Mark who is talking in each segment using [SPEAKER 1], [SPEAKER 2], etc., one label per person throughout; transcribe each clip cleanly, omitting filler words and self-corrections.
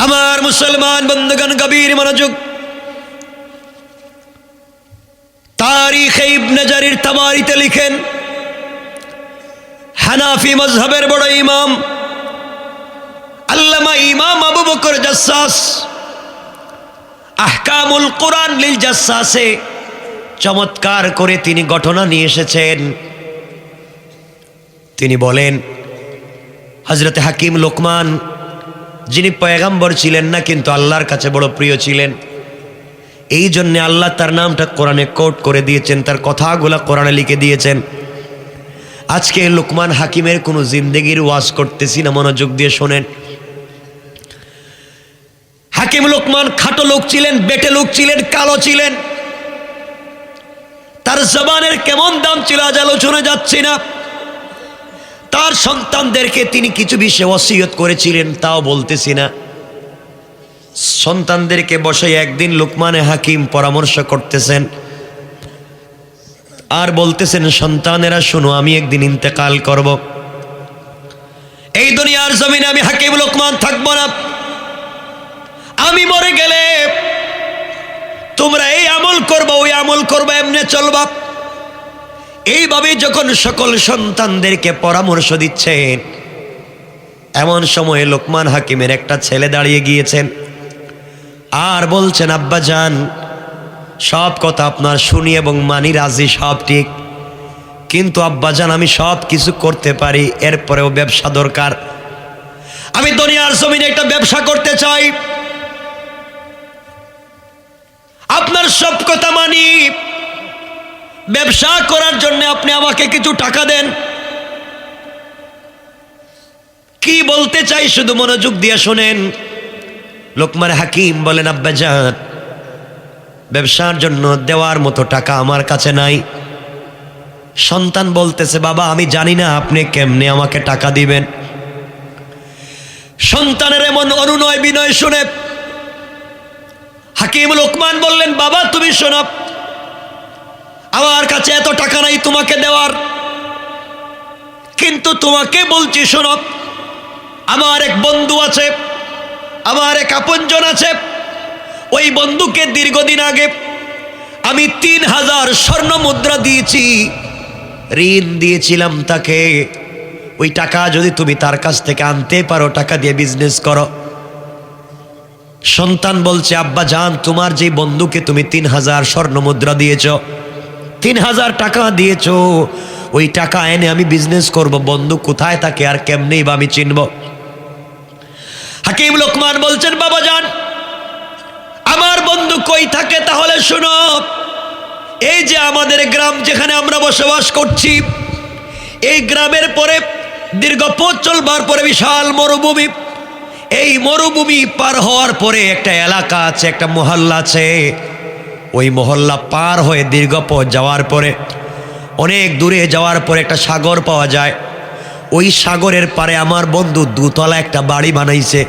[SPEAKER 1] আমার মুসলমান বন্ধুগণ, গভীর মনোযোগ। তারিখে ইবনে জারির তাবারিতে লিখেন, হানাফি মযহাবের বড় ইমাম আল্লামা ইমাম আবু বকর জাসসাস আহকামুল কোরআন লিল জাসসাসে চমৎকার করে তিনি ঘটনা নিয়ে এসেছেন। তিনি বলেন, হযরতে হাকিম লোকমান, যিনি পয়গম্বর ছিলেন না কিন্তু আল্লাহর কাছে বড় প্রিয় ছিলেন, এই জন্য আল্লাহ তার নামটা কোরআনে কোট করে দিয়েছেন, তার কথাগুলো কোরআনে লিখে দিয়েছেন। আজকে লোকমান হাকিমের কোনো জিন্দেগির ওয়াজ করতেছি না, মনোযোগ দিয়ে শোনেন। হাকিম লোকমান খাটো লোক ছিলেন, বেটে লোক ছিলেন, কালো ছিলেন। তার জবানের কেমন দাম ছিল আজ আলোচনা যাচ্ছি না। তার সন্তানদেরকে তিনি কিছু বিষয়ে ওসিয়ত করেছিলেন, তাও বলতেছি না। সন্তানদেরকে বসে একদিন লোকমানে হাকিম পরামর্শ করতেছেন আর বলতেছেন, সন্তানেরা শোনো, আমি একদিন ইন্তেকাল করব, এই দুনিয়ার জমিনে আমি হাকিম লোকমান থাকবো না। আমি মরে গেলে তোমরা এই আমল করবা, ওই আমল করবা, এমনি চলবা। এইভাবে যখন সকল সন্তানদেরকে পরামর্শ দিচ্ছেন, এমন সময়ে লোকমান হাকিমের একটা ছেলে দাঁড়িয়ে গিয়েছেন আর বলছেন, আব্বা জান, সব কথা আপনার শুনি এবং মানি, রাজি, সব ঠিক, কিন্তু আব্বা জান আমি সব কিছু করতে পারি, এরপরেও ব্যবসা দরকার। আমি দুনিয়ার জমিনে একটা ব্যবসা করতে চাই, আপনার সব কথা মানি, ব্যবসা করার জন্য আপনি আমাকে কিছু টাকা দেন। কি বলতে চাই শুধু মনোযোগ দিয়ে শোনেন। লোকমান হাকিম বলেন, আব্বা জান, ব্যবসার জন্য দেওয়ার মতো টাকা আমার কাছে নাই। সন্তান বলতেছে, বাবা আমি জানি না আপনি কেমনে আমাকে টাকা দিবেন। সন্তানের এমন অনুনয় বিনয় শুনে হাকিম লোকমান বললেন, বাবা তুমি শোনো, আমার কাছে এত টাকা নাই তোমাকে দেওয়ার, কিন্তু তোমাকে বলছি শোনো, আমার এক বন্ধু আছে, আমার এক আপনজন আছে। ওই বন্ধুকে দীর্ঘদিন আগে আমি 3000 স্বর্ণ মুদ্রা দিয়েছি, ঋণ দিয়েছিলাম তাকে। ওই টাকা যদি তুমি তার কাছ থেকে আনতে পারো, টাকা দিয়ে বিজনেস করো। সন্তান বলছে, আব্বা জান, তোমার যে বন্ধুকে তুমি 3000 স্বর্ণ মুদ্রা দিয়েছ, 3000 টাকা দিয়েছ, ওই টাকা এনে আমি বিজনেস করব, বন্ধু কোথায় থাকে আর কেমনেই বা আমি চিনব? হাকিম লোকমান বলছেন, বাবা জান, আমার বন্ধু কই থাকে তাহলে শোনো, এই যে আমাদের গ্রাম যেখানে আমরা বসবাস করছি, এই গ্রামের পরে দীর্ঘ পথ চলবার পরে বিশাল মরুভূমি। এই মরুভূমি পার হওয়ার পরে একটা এলাকা আছে, একটা মহল্লা আছে। ওই মহল্লা পার হয়ে দীর্ঘ পথ যাওয়ার পরে, অনেক দূরে যাওয়ার পরে একটা সাগর পাওয়া যায়। ওই সাগরের পারে আমার বন্ধু দুতলা একটা বাড়ি বানাইছে।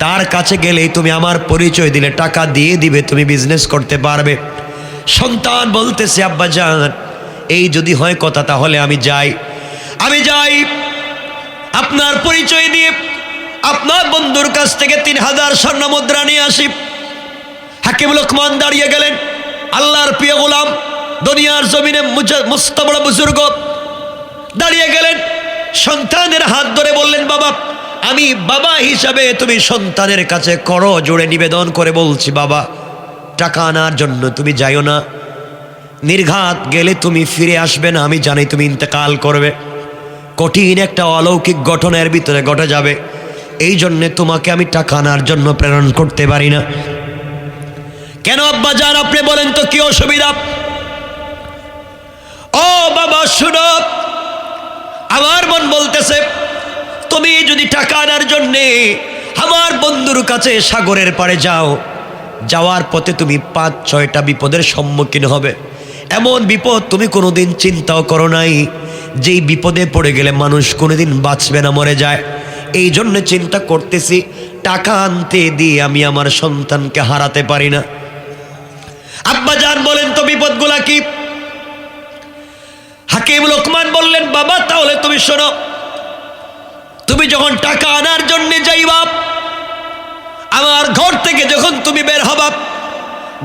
[SPEAKER 1] তার কাছে গেলেই তুমি আমার পরিচয় দিলে টাকা দিয়ে দিবে, তুমি বিজনেস করতে পারবে। সন্তান বলতেছে, আব্বা জান, এই যদি হয় কথা তাহলে আমি যাই, আপনার পরিচয় দিয়ে আপনার বন্ধুর কাছ থেকে 3000 স্বর্ণ মুদ্রা নিয়ে আসি। হাকিম লোকমান দাঁড়িয়ে গেলেন, আল্লাহর প্রিয় গোলাম, দুনিয়ার জমিনে মস্ত বড় বুজুর্গ দাঁড়িয়ে গেলেন। সন্তানের হাত ধরে বললেন, বাবা, আমি বাবা হিসাবে তুমি সন্তানের কাছে করো জোড়ে নিবেদন করে বলছি, বাবা টাকা আনার জন্য তুমি যাইও না, নির্ঘাত গেলে তুমি ফিরে আসবে না, আমি জানি তুমি ইন্তেকাল করবে, কঠিন একটা অলৌকিক ঘটনার ভিতরে ঘটে যাবে, এই জন্যে তোমাকে আমি টাকা আনার জন্য প্রেরণ করতে পারি না। কেন আব্বা জান আপনি বলেন তো, কি অসুবিধা? ও বাবা শুনো, আমার মন বলতেছে, তুমি যদি টাকা আনার জন্যে আমার বন্ধুর কাছে সাগরের পাড়ে যাও, যাওয়ার পথে তুমি 5-6টা বিপদের সম্মুখীন হবে। এমন বিপদ তুমি কোনোদিন চিন্তাও করো নাই, যেই বিপদে পড়ে গেলে মানুষ কোনোদিন বাঁচবে না, মরে যায়। এই জন্য চিন্তা করতেছি, টাকা আনতে দিয়ে আমি আমার সন্তানকে হারাতে পারি না। আব্বা জান বলেন তো বিপদগুলা কি? হাকিম লোকমান বললেন, বাবা তাহলে তুমি শোনো, তুমি যখন টাকা আনার জন্য যাইবা, তুমি বের হবা।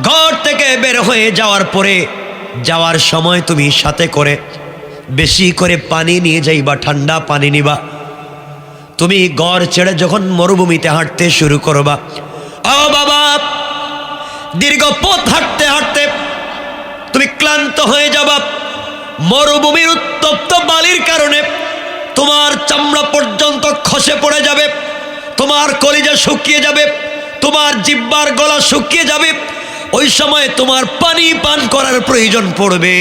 [SPEAKER 1] ঘর থেকে বের হয়ে যাওয়ার পরে যাওয়ার সময় তুমি সাথে করে বেশি করে পানি নিয়ে যাইবা, ঠান্ডা পানি নিবা। তুমি ঘর ছেড়ে যখন মরুভূমিতে হাঁটতে শুরু করবা, ও বাবা, দীর্ঘ পথ হাঁটতে হাঁটতে তুমি ক্লান্ত হয়ে যাবা। মরুভূমির উত্তপ্ত বালির কারণে তোমার চামড়া পর্যন্ত খসে পড়ে যাবে, তোমার কলিজা শুকিয়ে যাবে, তোমার জিহ্বার গলা শুকিয়ে যাবে। ওই সময় তোমার পানি পান করার প্রয়োজন পড়বে।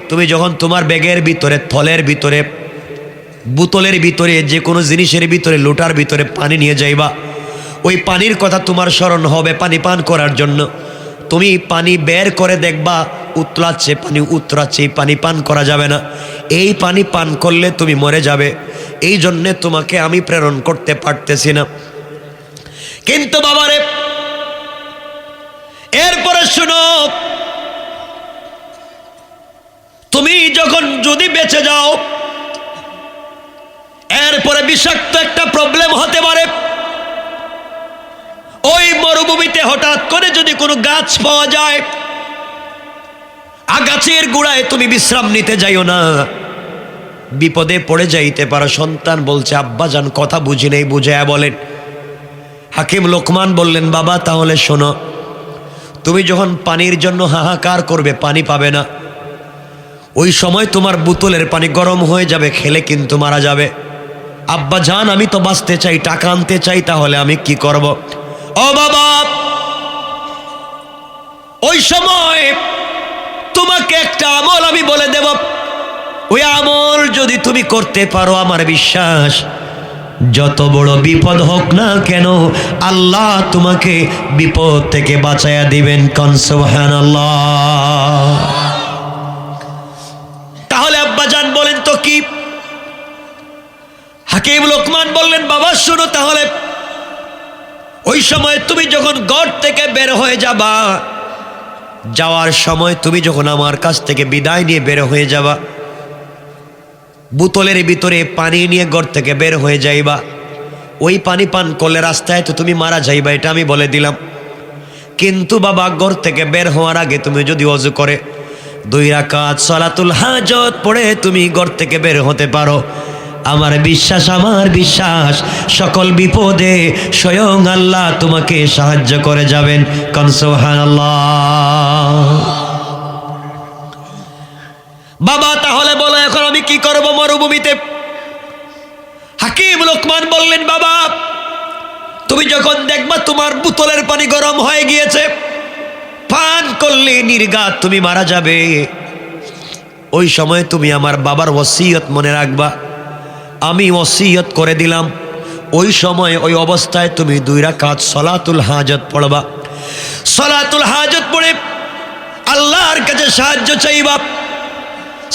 [SPEAKER 1] তুমি যখন তোমার ব্যাগের ভিতরে, থলের ভিতরে, বোতলের ভিতরে, যে কোনো জিনিসের ভিতরে, লোটার ভিতরে পানি নিয়ে যাইবা, ওই পানির কথা তোমার স্মরণ হবে পানি পান করার জন্য। তুমি পানি বের করে দেখবা উতলাচ্ছে, পানি উতরাচ্ছে, পানি পান করা যাবে না। এই পানি পান করলে তুমি মরে যাবে। এই জন্যে তোমাকে আমি প্রেরণ করতে পারতেছি না। কিন্তু বাবারে, এরপরে শুনো, তুমি যখন যদি বেঁচে যাও, এরপরে বিষাক্ত একটা প্রবলেম হতে পারে। ওই মরুভূমিতে হঠাৎ করে যদি কোনো গাছ পাওয়া যায়, গাছের গোড়ায় তুমি বিশ্রাম নিতে যাইও না, বিপদে পড়ে যাইতে পারো। সন্তান বলছে, আব্বা জান কথা বুঝি নেই, বুঝায়া বলেন। হাকিম লোকমান বললেন, বাবা তাহলে শোনো, তুমি যখন পানির জন্য হাহাকার করবে, পানি পাবে না, ওই সময় তোমার বোতলের পানি গরম হয়ে যাবে, খেলে কিন্তু মারা যাবে। আব্বা জান, আমি তো বাঁচতে চাই, টাকা আনতে চাই, তাহলে আমি কি করব? ও বাবা, ওই সময় তোমাকে একটা আমল আমি বলে দেব। ওই আমল যদি তুমি করতে পারো, আমার বিশ্বাস যত বড় বিপদ হোক না কেন, আল্লাহ তোমাকে বিপদ থেকে বাঁচায়া দিবেন। কোন সুবহানাল্লাহ। তাহলে আব্বা জান বলেন তো কি? হাকিম লোকমান বললেন, বাবা শোনো, তাহলে ওই সময় তুমি যখন ঘর থেকে বের হয়ে যাবা, যাওয়ার সময় তুমি যখন আমার কাছ থেকে বিদায় নিয়ে বের হয়ে যাবা, বোতলের ভিতরে পানি নিয়ে ঘর থেকে বের হয়ে যাইবা। ওই পানি পান করলে রাস্তায় তো তুমি মারা যাইবা, এটা আমি বলে দিলাম। কিন্তু বাবা, ঘর থেকে বের হওয়ার আগে তুমি যদি ওযু করে 2 রাকাত সালাতুল হাজত পড়ে তুমি ঘর থেকে বের হতে পারো, আমার বিশ্বাস সকল বিপদে স্বয়ং আল্লাহ তোমাকে সাহায্য করে যাবেন। কোন সুবহানাল্লাহ। বাবা তাহলে বলো, এখন আমি কি করব মরুভূমিতে? হাকিম লোকমান বললেন, বাবা তুমি যখন দেখবা তোমার বোতলের পানি গরম হয়ে গিয়েছে, পান করলে নির্ঘাত তুমি মারা যাবে, ওই সময় তুমি আমার বাবার ওসিয়ত মনে রাখবা। আমি ওসিয়ত করে দিলাম, ওই সময় ওই অবস্থায় তুমি 2 রাকাত সালাতুল হাজত পড়বা। সালাতুল হাজত পড়ে আল্লাহর কাছে সাহায্য চাইবা।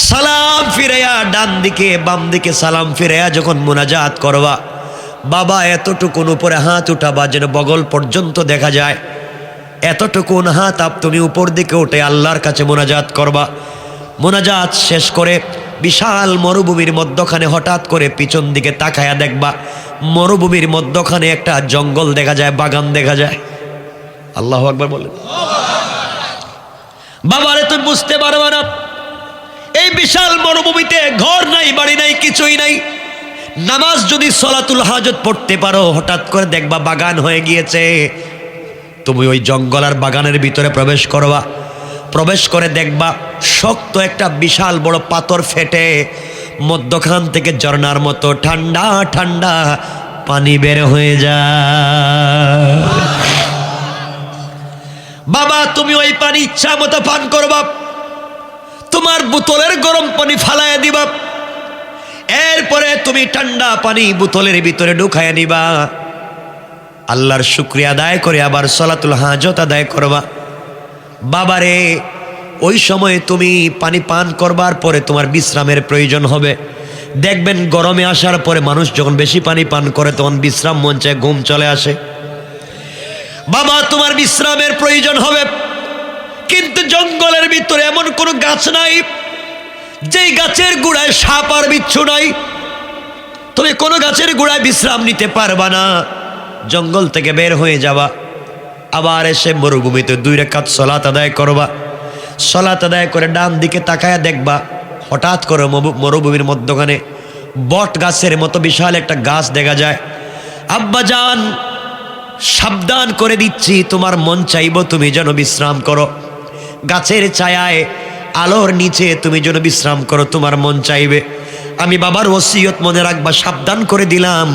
[SPEAKER 1] সালাম ফিরাইয়া ডান দিকে বাম দিকে সালাম ফিরাইয়া যখন মুনাজাত করবা, বাবা এতটুকুন উপরে হাত উঠাবা যেন বগল পর্যন্ত দেখা যায়। এতটুকুন হাত তুমি উপর দিকে উঠে আল্লাহর কাছে মুনাজাত করবা। মুনাজাত শেষ করে বিশাল মরুভূমির মধ্যখানে হঠাৎ করে পিছন দিকে তাকায়া দেখবা, মরুভূমির মধ্যখানে একটা জঙ্গল দেখা যায়, বাগান দেখা যায়। আল্লাহু আকবার বলেন। বাবারে তুমি বুঝতে পারবে না, এই বিশাল মরুভূমিতে ঘর নাই, বাড়ি নাই, কিছুই নাই। নামাজ যদি সালাতুল হাজত পড়তে পারো, হঠাৎ করে দেখবা বাগান হয়ে গিয়েছে। তুমি ওই জঙ্গল আর বাগানের ভিতরে প্রবেশ করবা। প্রবেশ করে দেখবা শক্ত একটা বিশাল বড় পাথর ফেটে মধ্যখান থেকে ঝর্ণার মতো ঠান্ডা ঠান্ডা পানি বের হয়ে যায়। বাবা তুমি ওই পানি ইচ্ছা মতো পান করবা, তোমার বোতলের গরম পানি ফালাইয়া দিবা, এরপরে তুমি ঠান্ডা পানি বোতলের ভিতরে ঢুকাইয়া নিবা। আল্লাহর শুকরিয়া আদায় করে আবার সালাতুল হাজত আদায় করবা। বাবারে ওই সময় তুমি পানি পান করবার পরে তোমার বিশ্রামের প্রয়োজন হবে। দেখবেন গরমে আসার পরে মানুষ যখন বেশি পানি পান করে তখন বিশ্রাম মন চায়, ঘুম চলে আসে। বাবা তোমার বিশ্রামের প্রয়োজন হবে, কিন্তু জঙ্গলের ভিতরে এমন কোনো গাছ নাই যেই গাছের গোড়ায় সাপ আর বিচ্ছু নাই। তুমি কোনো গাছের গোড়ায় বিশ্রাম নিতে পারবা না। জঙ্গল থেকে বের হয়ে যাবা, আবার এসে মরুভূমিতে 2 রাকাত সালাত আদায় করবা। সালাত আদায় করে ডান দিকে তাকায়া দেখবা হঠাৎ করে মরুভূমির মধ্যখানে বট গাছের মতো বিশাল একটা গাছ দেখা যায়। আব্বাজান সাবধান করে দিচ্ছি, তোমার মন চাইব তুমি যেন বিশ্রাম করো, গাছের ছায়ায় আলোর নিচে তুমি যেন বিশ্রাম করো, তোমার মন চাইবে। আমি বাবার ওসিয়ত মনে রাখবা, সাবধান করে দিলাম,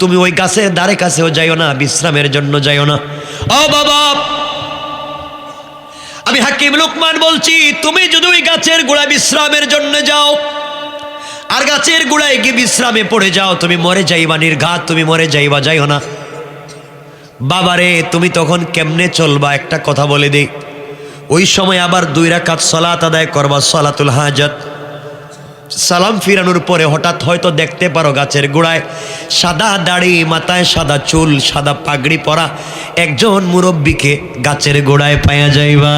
[SPEAKER 1] তুমি ওই গাছের ধারে কাছেও যাইও না, বিশ্রামের জন্য যাইও না। ও বাবা, আমি হাকিম লোকমান বলছি, তুমি যদি ওই গাছের গোড়ায় বিশ্রামের জন্য যাও আর গাছের গোড়ায় গিয়ে বিশ্রামে পড়ে যাও, তুমি মরে যাইবা, নির্ঘাত তুমি মরে যাইবা, যাইও না। বাবারে তুমি তখন কেমনে চলবা একটা কথা বলে দেই। ওই সময় আবার 2 রাকাত সালাত আদায় করবা, সালাতুল হাজাত। সালাম ফিরানোর পরে হঠাৎ হয়তো দেখতে পারো গাছের গোড়ায় সাদা দাড়ি, মাথায় সাদা চুল, সাদা পাগড়ি পরা একজন মুরব্বীকে গাছের গোড়ায় পায়া যাইবা।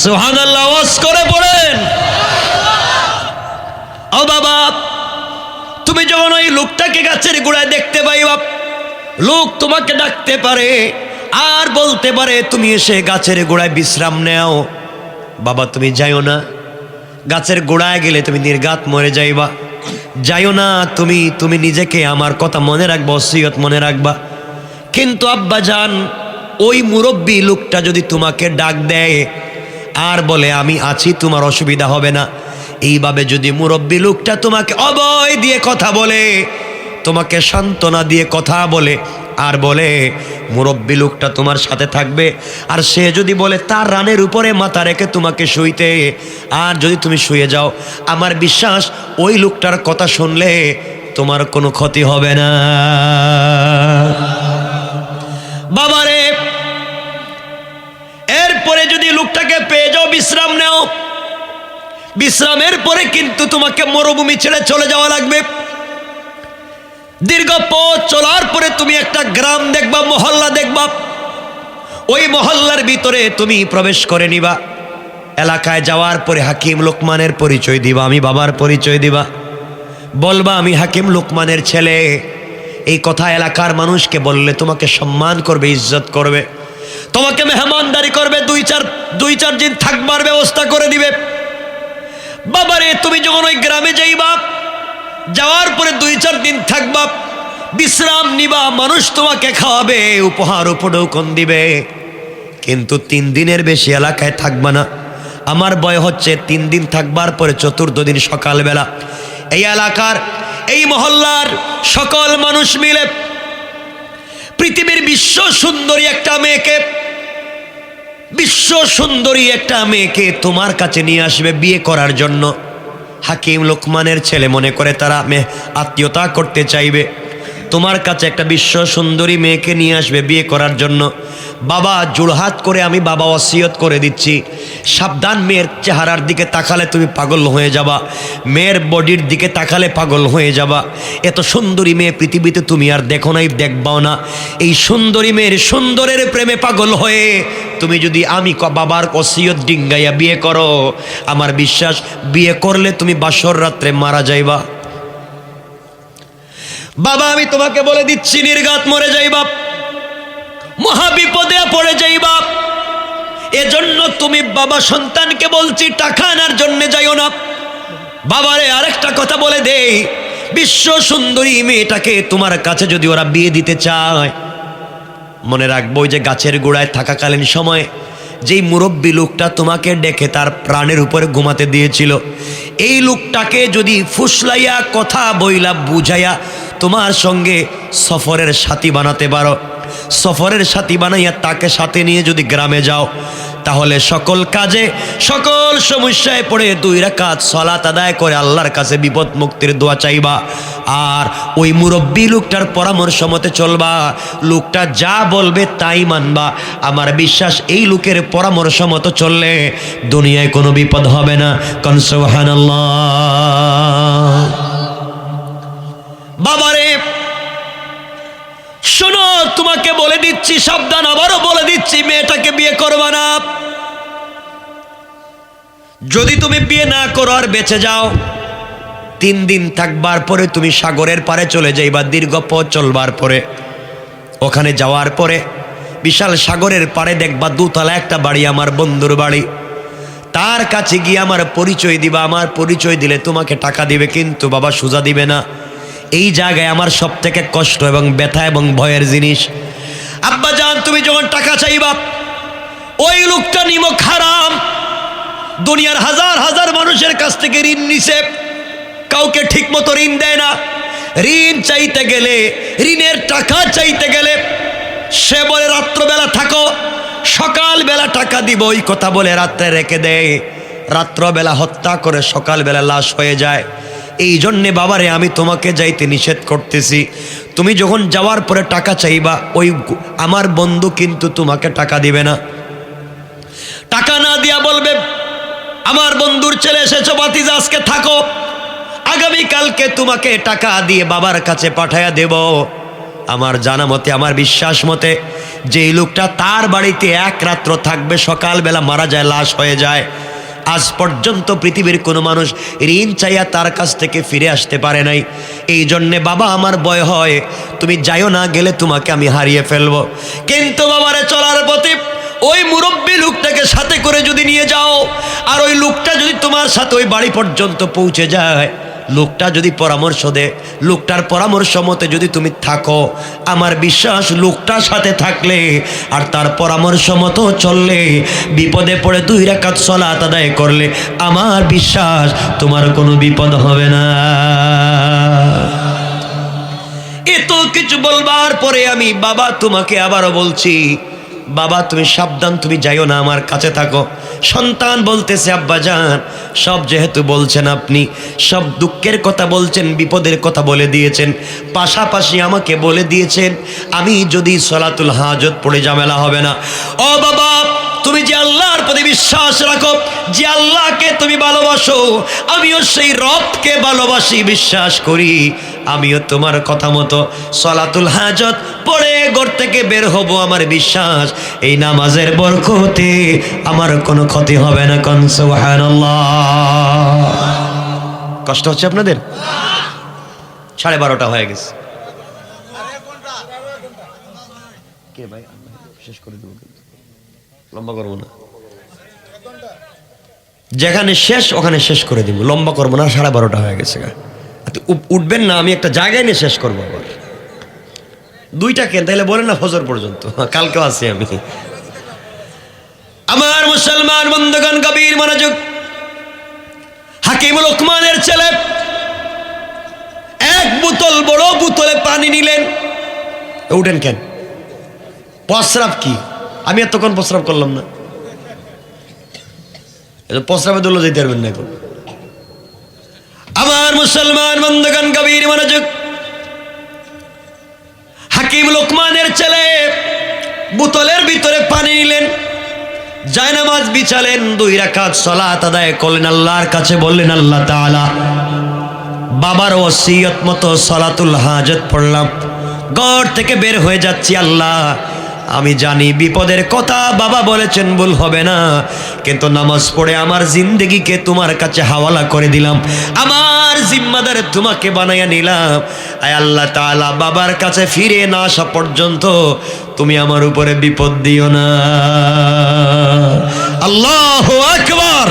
[SPEAKER 1] সুবহানাল্লাহ, আওয়াজ করে পড়েন। ও বাবা, তুমি যখন ওই লোকটাকে গাছের গোড়ায় দেখতে পাইবা, লোক তোমাকে ডাকতে পারে আর বলতে পারে তুমি এসে গাছের গোড়ায় বিশ্রাম নেও। বাবা তুমি যাইও না, গাছের গোড়ায় গেলে তুমি নির্ঘাত মরে যাইবা, যাইও না। তুমি নিজেকে আমার কথা মনে রাখবা, ওসিয়ত মনে রাখবা। কিন্তু আব্বা জান, ওই মুরব্বী লোকটা যদি তোমাকে ডাক দেয় আর বলে আমি আছি, তোমার অসুবিধা হবে না, এইভাবে যদি মুরব্বী লোকটা তোমাকে অভয় দিয়ে কথা বলে, তোমাকে সান্ত্বনা দিয়ে কথা বলে আর বলে মুরব্বী লোকটা তোমার সাথে থাকবে, আর সে যদি বলে তার রানের উপরে মাথা রেখে তোমাকে শুইতে, আর যদি তুমি শুয়ে যাও, আমার বিশ্বাস ওই লোকটার কথা শুনলে তোমার কোনো ক্ষতি হবে না। বাবারে, এরপরে যদি লোকটাকে পেয়ে যাও, বিশ্রাম নেও, বিশ্রামের পরে কিন্তু তোমাকে মরুভূমি ছেড়ে চলে যাওয়া লাগবে। দীর্ঘ পথ চলার পরে তুমি একটা গ্রাম দেখবা, মহল্লা দেখবা, ওই মহল্লার ভিতরে তুমি প্রবেশ করে নিবা। এলাকায় যাওয়ার পরে হাকিম লোকমানের পরিচয় দিবা, আমি বাবার পরিচয় দিবা, বলবা আমি হাকিম লোকমানের ছেলে। এই কথা এলাকার মানুষকে বললে তোমাকে সম্মান করবে, ইজ্জত করবে, তোমাকে মেহমানদারি করবে, 2-4 দিন থাকবার ব্যবস্থা করে দিবে। বাবারে, তুমি যখন ওই গ্রামে যাইবা, যাওয়ার পরে 2-4 দিন থাকবা, বিশ্রাম নিবা, মানুষ তোমাকে খাওয়াবে, উপহার উপঢৌকন দিবে, কিন্তু 3 দিনের বেশি এলাকায় থাকবা না। আমার ভয় হচ্ছে 3 দিন থাকবার পরে 4র্থ দিন সকালবেলা এই এলাকার, এই মহল্লার সকল মানুষ মিলে পৃথিবীর বিশ্ব সুন্দরী একটা মেয়েকে তোমার কাছে নিয়ে আসবে বিয়ে করার জন্য। হাকিম লোকমানের ছেলে মনে করে তারা আত্মীয়তা করতে চাইবে, তোমার কাছে একটা বিশ্ব সুন্দরী মেয়েকে নিয়ে আসবে বিয়ে করার জন্য। বাবা জোড়হাত করে আমি বাবা ওসিয়ত করে দিচ্ছি, সাবধান, মেয়ের চেহারার দিকে তাকালে তুমি পাগল হয়ে যাবা, মেয়ের বডির দিকে তাকালে পাগল হয়ে যাবা। এত সুন্দরী মেয়ে পৃথিবীতে তুমি আর দেখো নাই, দেখবাও না। এই সুন্দরী মেয়ের সুন্দরের প্রেমে পাগল হয়ে তুমি যদি আমি বাবার ওসিয়ত ডিঙ্গাইয়া বিয়ে করো, আমার বিশ্বাস বিয়ে করলে তুমি বাসর রাত্রে মারা যাইবা। বাবা আমি তোমাকে বলে দিচ্ছি, নির্ঘাত মরে যাইবা, মহাবিপদে পড়ে যাইবা। এজন্য তুমি বাবা সন্তানকে বলছি টাকা আনার জন্য যাইও না। বাবারে আরেকটা কথা বলে দেই, বিশ্ব সুন্দরী মেয়েটাকে তোমার কাছে যদি ওরা বিয়ে দিতে চায়, মনে রাখবো যে গাছের গোড়ায় থাকাকালীন সময় যেই মুরব্বী লোকটা তোমাকে ডেকে তার প্রাণের উপরে ঘুমাতে দিয়েছিল, এই লোকটাকে যদি ফুসলাইয়া কথা বইলা বুঝাইয়া তোমার সঙ্গে সফরের সাথী বানাতে পারো, সফরের সাথী বানাইয়া তাকে সাথে নিয়ে যদি গ্রামে যাও, তাহলে সকল কাজে সকল সমস্যায় পড়ে 2 রাকাত সালাত আদায় করে আল্লাহর কাছে বিপদ মুক্তির দোয়া চাইবা। আর ওই মুরব্বী লোকটার পরামর্শ মতে চলবা, লোকটা যা বলবে তাই মানবা। আমার বিশ্বাস এই লোকের পরামর্শ মতো চললে দুনিয়ায় কোনো বিপদ হবে না। কোন সুবহানাল্লাহ। বাবারে শোনো, তোমাকে বলে দিচ্ছি, সাবধান, আবারও বলে দিচ্ছি, মেয়েটাকে বিয়ে করবা না। যদি তুমি বিয়ে না করো আর বেঁচে যাও, 3 দিন থাকবার পরে তুমি সাগরের পারে চলে যাইবা। দীর্ঘ পথ চলবার পরে ওখানে যাওয়ার পরে বিশাল সাগরের পাড়ে দেখবা দুতলা একটা বাড়ি, আমার বন্ধুর বাড়ি। তার কাছে গিয়ে আমার পরিচয় দিবা, আমার পরিচয় দিলে তোমাকে টাকা দিবে, কিন্তু বাবা সোজা দিবে না। এই জায়গায় আমার সব থেকে কষ্ট এবং ব্যথা এবং ভয়ের জিনিস। আব্বা জান, তুমি যখন টাকা চাইবা, ওই লোকটা নিমক হারাম, দুনিয়ার হাজার হাজার মানুষের কাছ থেকে ঋণ নিছে, কাউকে ঠিক মতো ঋণ দেয় না। ঋণ চাইতে গেলে, ঋণের টাকা চাইতে গেলে সে বলে রাত্রবেলা থাকো, সকালবেলা টাকা দিব, ওই কথা বলে রাত্রে রেখে দেয়, রাত্রবেলা হত্যা করে সকালবেলা লাশ হয়ে যায়। এই জন্যে বাবারে আমি তোমাকে যাইতে নিষেধ করতেছি। তুমি যখন যাওয়ার পরে টাকা চাইবা, ওই আমার বন্ধু কিন্তু তোমাকে টাকা দিবে না। টাকা না দিয়া বলবে, আমার বন্ধুর ছেলে এসেছো ভাতিজা, আজকে থাকো, আগামীকালকে তোমাকে টাকা দিয়ে বাবার কাছে পাঠায়া দেব। আমার জানা মতে, আমার বিশ্বাস মতে, যেই লোকটা তার বাড়িতে এক রাত্র থাকবে, সকালবেলা মারা যায়, লাশ হয়ে যায়, আজ পর্যন্ত পৃথিবীর কোনো মানুষ ঋণ চাইয়া তার কাছ থেকে ফিরে আসতে পারে নাই। এই জন্যে বাবা আমার ভয় হয়, তুমি যাইও না, গেলে তোমাকে আমি হারিয়ে ফেলবো। কিন্তু বাবারে চলার পথে ওই মুরব্বী লোকটাকে সাথে করে যদি নিয়ে যাও, আর ওই লোকটা যদি তোমার সাথে ওই বাড়ি পর্যন্ত পৌঁছে যায়, লোকটা যদি পরামর্শ দেয়, লোকটার পরামর্শ মতে যদি তুমি থাকো, আমার বিশ্বাস লোকটার সাথে থাকলে আর তার পরামর্শ মতো চললে, বিপদে পড়ে 2 রাকাত সালাত আদায় করলে, আমার বিশ্বাস তোমার কোনো বিপদ হবে না। এত কিছু বলবার পরে আমি বাবা তোমাকে আবারও বলছি, বাবা তুমি সাবধান, তুমি যাইও না, আমার কাছে থাকো। সন্তান বলতেছে, আব্বা জান, সব যেহেতু বলছেন, আপনি সব দুঃখের কথা বলছেন, বিপদের কথা বলে দিয়েছেন, পাশাপাশি আমাকে বলে দিয়েছেন আমি যদি সলাতুল হাজত পড়ে ঝামেলা হবে না। ও বাবা, তুমি যে আল্লাহর প্রতি বিশ্বাস রাখো, যে আল্লাহকে তুমি ভালোবাসো, আমিও সেই রবকে ভালোবাসি, বিশ্বাস করি, আমিও তোমার কথা মতো সলাতুল হাজত পড়ে ঘর থেকে বের হব। আমার বিশ্বাস এই নামাজের বরকতে আমার কোনো ক্ষতি হবে না। কোন সুবহানাল্লাহ। কষ্ট হচ্ছে আপনাদের? 12:30 হয়ে গেছে। কে ভাই, শেষ করে দেবো, লম্বা করবো না। যেখানে শেষ ওখানে শেষ করে দিব, লম্বা করবো না। 12:30 হয়ে গেছে, উঠবেন না, আমি একটা জায়গায় নিয়ে শেষ করবো। আবার 2টা কেন, তাহলে বলেন না ফজর পর্যন্ত, কালকেও আছি আমি। আমার মুসলমান বন্ধুগণ, গভীর মনোযোগ। হাকিম লোকমানের ছেলে 1 বোতল, বড় বোতলে পানি নিলেন। উঠেন কেন? প্রস্রাব কি? আমি এতক্ষণ প্রস্রাব করলাম না, প্রস্রাবে দৌড়ে যেতে পারবেন না এখন। আমার মুসলমান বন্ধুগণ, গভীর মনোযোগ। হাকিম লোকমানের ছেলে বোতলের ভিতরে পানি নিলেন, জায়নামাজ বিছালেন, 2 রাকাত সালাত আদায় করলেন, আল্লাহর কাছে বললেন, আল্লাহ তাআলা, বাবার ওসিয়ত মতো সলাতুল হাজত পড়লাম, ঘর থেকে বের হয়ে যাচ্ছি। আল্লাহ, আমি জানি বিপদের কথা বাবা বলেছেন, ভুল হবে না, কিন্তু নামাজ পড়ে আমার জিন্দেগিকে তোমার কাছে হাওয়ালা করে দিলাম, আমার জিম্মাদার তোমাকে বানাইয়া নিলাম। আয় আল্লাহ তাআলা, বাবার কাছে ফিরে না আসা পর্যন্ত তুমি আমার উপরে বিপদ দিও না। আল্লাহু আকবার।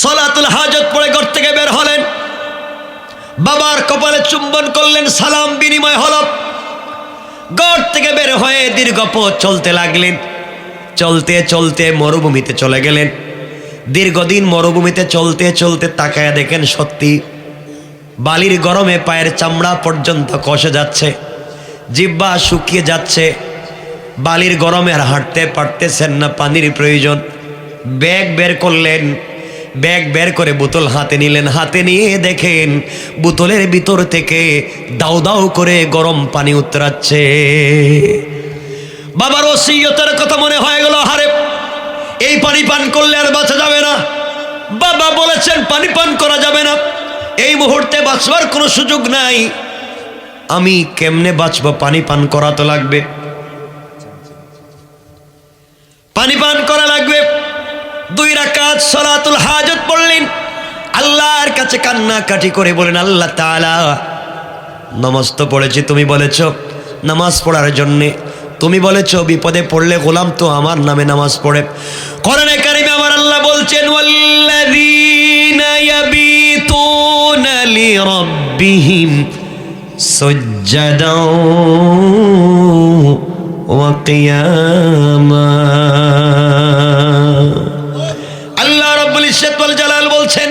[SPEAKER 1] সলাতুল হাজত পড়ে ঘর থেকে বের হলেন, বাবার কপালে চুম্বন করলেন, সালাম বিনিময় হল। ঘর থেকে বের হয়ে দীর্ঘ পথ চলতে লাগলেন। চলতে চলতে মরুভূমিতে চলে গেলেন। দীর্ঘদিন মরুভূমিতে চলতে চলতে তাকায়া দেখেন, সত্যি বালির গরমে পায়ের চামড়া পর্যন্ত কষে যাচ্ছে, জিহ্বা শুকিয়ে যাচ্ছে, বালির গরমে আর হাঁটতে পারতেছেন না, পানির প্রয়োজন। ব্যাগ বের করলেন, ব্যাগ বের করে বোতল হাতে নিলেন, হাতে নিয়ে দেখেন বোতলের ভিতর থেকে দাউ দাউ করে গরম পানি উতরাচ্ছে। বাবার ওসিয়তের কথা মনে হয়ে গেল, হারে এই পানি পান করলে আর বাঁচা যাবে না। বাবা বলেছেন পানি পান করা যাবে না, এই মুহূর্তে বাঁচবার কোনো সুযোগ নাই, আমি কেমনে বাঁচবো? পানি পান করা তো লাগবে, পানি পান করা লাগবে। 2 রাকাত সালাতুল হাজত পড়লেন, আল্লাহর কাছে কান্নাকাটি করে বলেন, আল্লাহ তাআলা, নামাজ তো পড়েছি, তুমি বলেছ নামাজ পড়ার জন্যে, তুমি বলেছ বিপদে পড়লে গোলাম তো আমার নামে নামাজ পড়ে। কোরআনে কারিমে আমার আল্লাহ বলছেন ওয়াল্লাযীনা ইয়াবিতুনা লিরাব্বিহিম সুজদাও ওয়া কিয়ামা। আল্লাহ রাব্বুল ইজ্জত ওয়াল জালাল বলছেন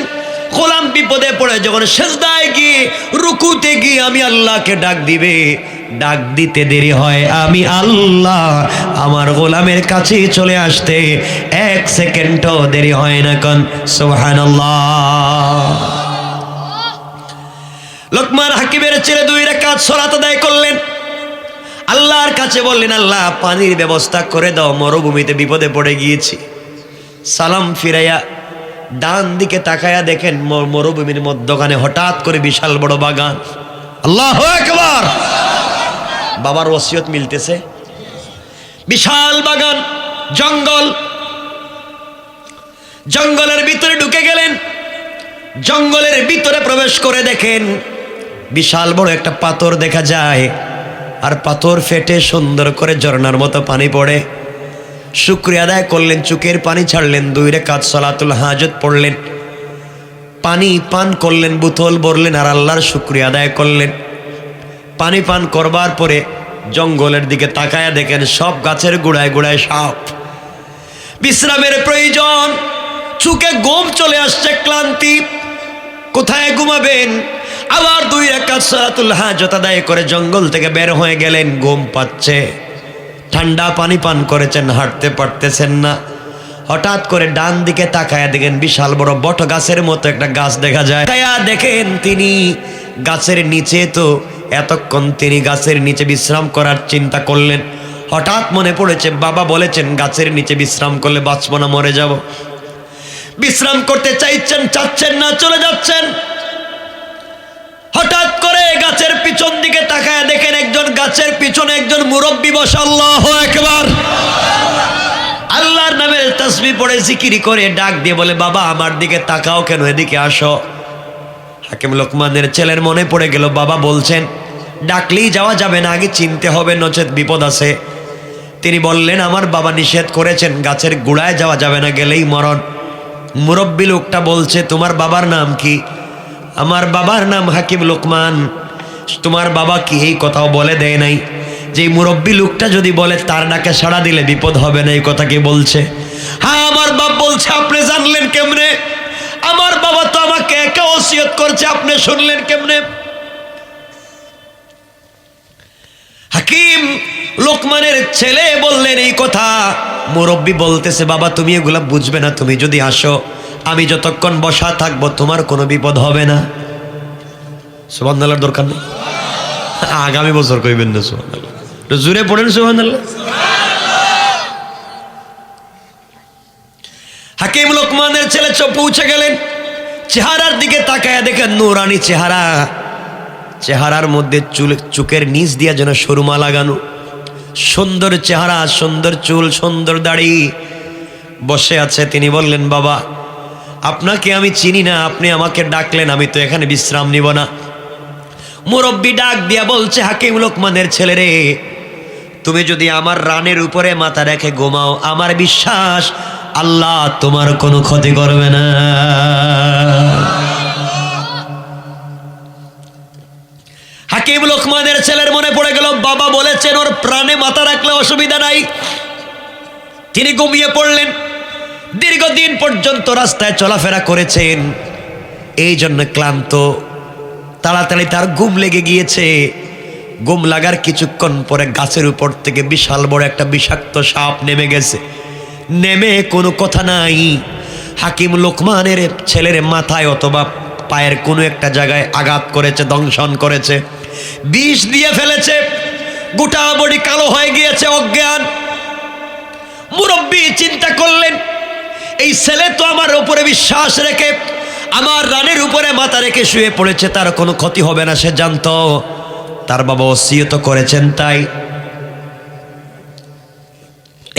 [SPEAKER 1] গোলাম বিপদে পড়ে যখন সিজদায় গিয়ে রুকুতে গিয়ে আমি আল্লাহকে ডাক দিবে, ডাক দিতে দেরি হয়, আমি আল্লাহ আমার গোলামের কাছে চলে আসতে 1 সেকেন্ডও দেরি হয় না। কোন সুবহানাল্লাহ। লোকমান হাকিমের ছেলে 2 রাকাত সালাত আদায় করলেন, আল্লাহর কাছে বললেন আল্লাহ পানির ব্যবস্থা করে দাও, মরুভূমিতে বিপদে পড়ে গিয়েছি। সালাম ফিরাইয়া ডান দিকে তাকায়া দেখেন মরুভূমির মধ্যখানে হঠাৎ করে বিশাল বড় বাগান। আল্লাহু আকবার। বাবার ওসিয়ত মিলতেছে। বিশাল বাগান, জঙ্গল, জঙ্গলের ভিতরে ঢুকে গেলেন। জঙ্গলের ভিতরে প্রবেশ করে দেখেন বিশাল বড় একটা পাথর দেখা যায়, আর পাথর ফেটে সুন্দর করে ঝর্ণার মতো পানি পড়ে। শুকরিয়া আদায় করলেন, চোখের পানি ছাড়লেন, 2 রাকাত সালাতুল হাজত পড়লেন, পানি পান করলেন, বোতল ভরলেন আর আল্লাহর শুকরিয়া আদায় করলেন। পানি পান করবার পরে জঙ্গলের দিকে তাকায়া দেখেন সব গাছের গোড়ায় গোড়ায় সাপ। বিশ্রামের প্রয়োজন, চোখে ঘুম চলে আসছে, ক্লান্তি, কোথায় ঘুমাবেন? আবার 2 রাকাত সালাতুল হাজত আদায় করে জঙ্গল থেকে বের হয়ে গেলেন। ঘুম পাচ্ছে, ঠান্ডা পানি পান করেছেন, হাঁটতে পারতেছেন না। হঠাৎ করে ডান দিকে তাকায়া দেখেন বিশাল বড় বট গাছের মতো একটা গাছ দেখা যায়। তাকায়া দেখেন তিনি গাছের নিচে, তো এতক্ষণ তিনি গাছের নিচে বিশ্রাম করার চিন্তা করলেন। হঠাৎ মনে পড়েছে বাবা বলেছেন গাছের নিচে বিশ্রাম করলে বাঁচবো না, মরে যাব। বিশ্রাম করতে চাচ্ছেন না, চলে যাচ্ছেন। হঠাৎ করে গাছের পিছন দিকে তাকায়া দেখেন একজন গাছের পিছনে একজন মুরব্বি বসা। আল্লাহু আকবার। আল্লাহর নামের তাসবিহ পড়ে জিকির করে ডাক দিয়ে বলে বাবা আমার দিকে তাকাও কেন, এদিকে আসো। হাকিম লোকমানের ছেলের মনে পড়ে গেল বাবা বলছেন ডাকলেই যাওয়া যাবে না, আগে চিনতে হবে, নচেত বিপদ আছে। তিনি বললেন আমার বাবা নিষেধ করেছেন, গাছের গোড়ায় যাওয়া যাবে না, গেলেই মরণ। মুরব্বী লোকটা বলছে তোমার বাবার নাম কি? আমার বাবার নাম হাকিম লোকমান। তোমার বাবা কি এই কথাও বলে দেয় নাই যে মুরব্বী লোকটা যদি বলে তার ডাকে সাড়া দিলে বিপদ হবে না? এই কথা কি বলছে? হ্যাঁ আমার বাপ বলছে। আপনি জানলেন কেমনে? আমার বাবা তো আমাকে একা ওসিয়ত করছে, আপনি শুনলেন কেমনে? হাকিম লোকমানের ছেলে বললেন এই কথা। মুরব্বী বলতেছে বাবা তুমি এগুলা বুঝবে না, তুমি যদি আসো আমি যতক্ষণ বসা থাকবো তোমার কোনো বিপদ হবে না। সুবহানাল্লাহর দরকার নেই, আগামী বছর কইবেন না সুবহানাল্লাহ, জোরে পড়েন সুবহানাল্লাহ। হাকিম লোকমানের ছেলে পৌঁছে গেলেন, চেহারার দিকে তাকায়া দেখেন নূরানি চেহারা, চেহারার মধ্যে চুলের নিচ দিয়া যেন সুরমা লাগানো, সুন্দর চেহারা, সুন্দর চুল, সুন্দর দাড়ি, বসে আছে। তিনি বললেন বাবা আপনাকে আমি চিনি না, আপনি আমাকে ডাকলেন, আমি তো এখানে বিশ্রাম নিব না। মুরব্বী ডাক দিয়া বলছে হাকিম লোকমানের ছেলে রে, তুমি যদি আমার রানের উপরে মাথা রেখে ঘুমাও আমার বিশ্বাস আল্লাহ তোমার কোনো ক্ষতি করবে না। হাকিম লোকমানের ছেলের মনে পড়ে গেল বাবা বলেছেন ওর প্রাণে মাথা রাখলে অসুবিধা নাই। তিনি ঘুমিয়ে পড়লেন। দীর্ঘদিন পর্যন্ত রাস্তায় চলাফেরা করেছেন, এই জন্য ক্লান্ত, তাড়াতাড়ি তার ঘুম লেগে গিয়েছে। ঘুম লাগার কিছুক্ষণ পরে গাছের উপর থেকে বিশাল বড় একটা বিষাক্ত সাপ নেমে গেছে। নেমে কোনো কথা নাই, হাকিম লোকমানের ছেলের মাথায় অথবা পায়ের কোনো একটা জায়গায় আঘাত করেছে, দংশন করেছে, বিষ দিয়ে ফেলেছে, গোটা বডি কালো হয়ে গিয়েছে, অজ্ঞান। মুরব্বী চিন্তা করলেন এই ছেলে তো আমার উপরে বিশ্বাস রেখে আমার রানের উপরে মাথা রেখে শুয়ে পড়েছে, তার কোনো ক্ষতি হবে না, সে জানতো তার বাবা ওসিয়ত করেছেন। তাই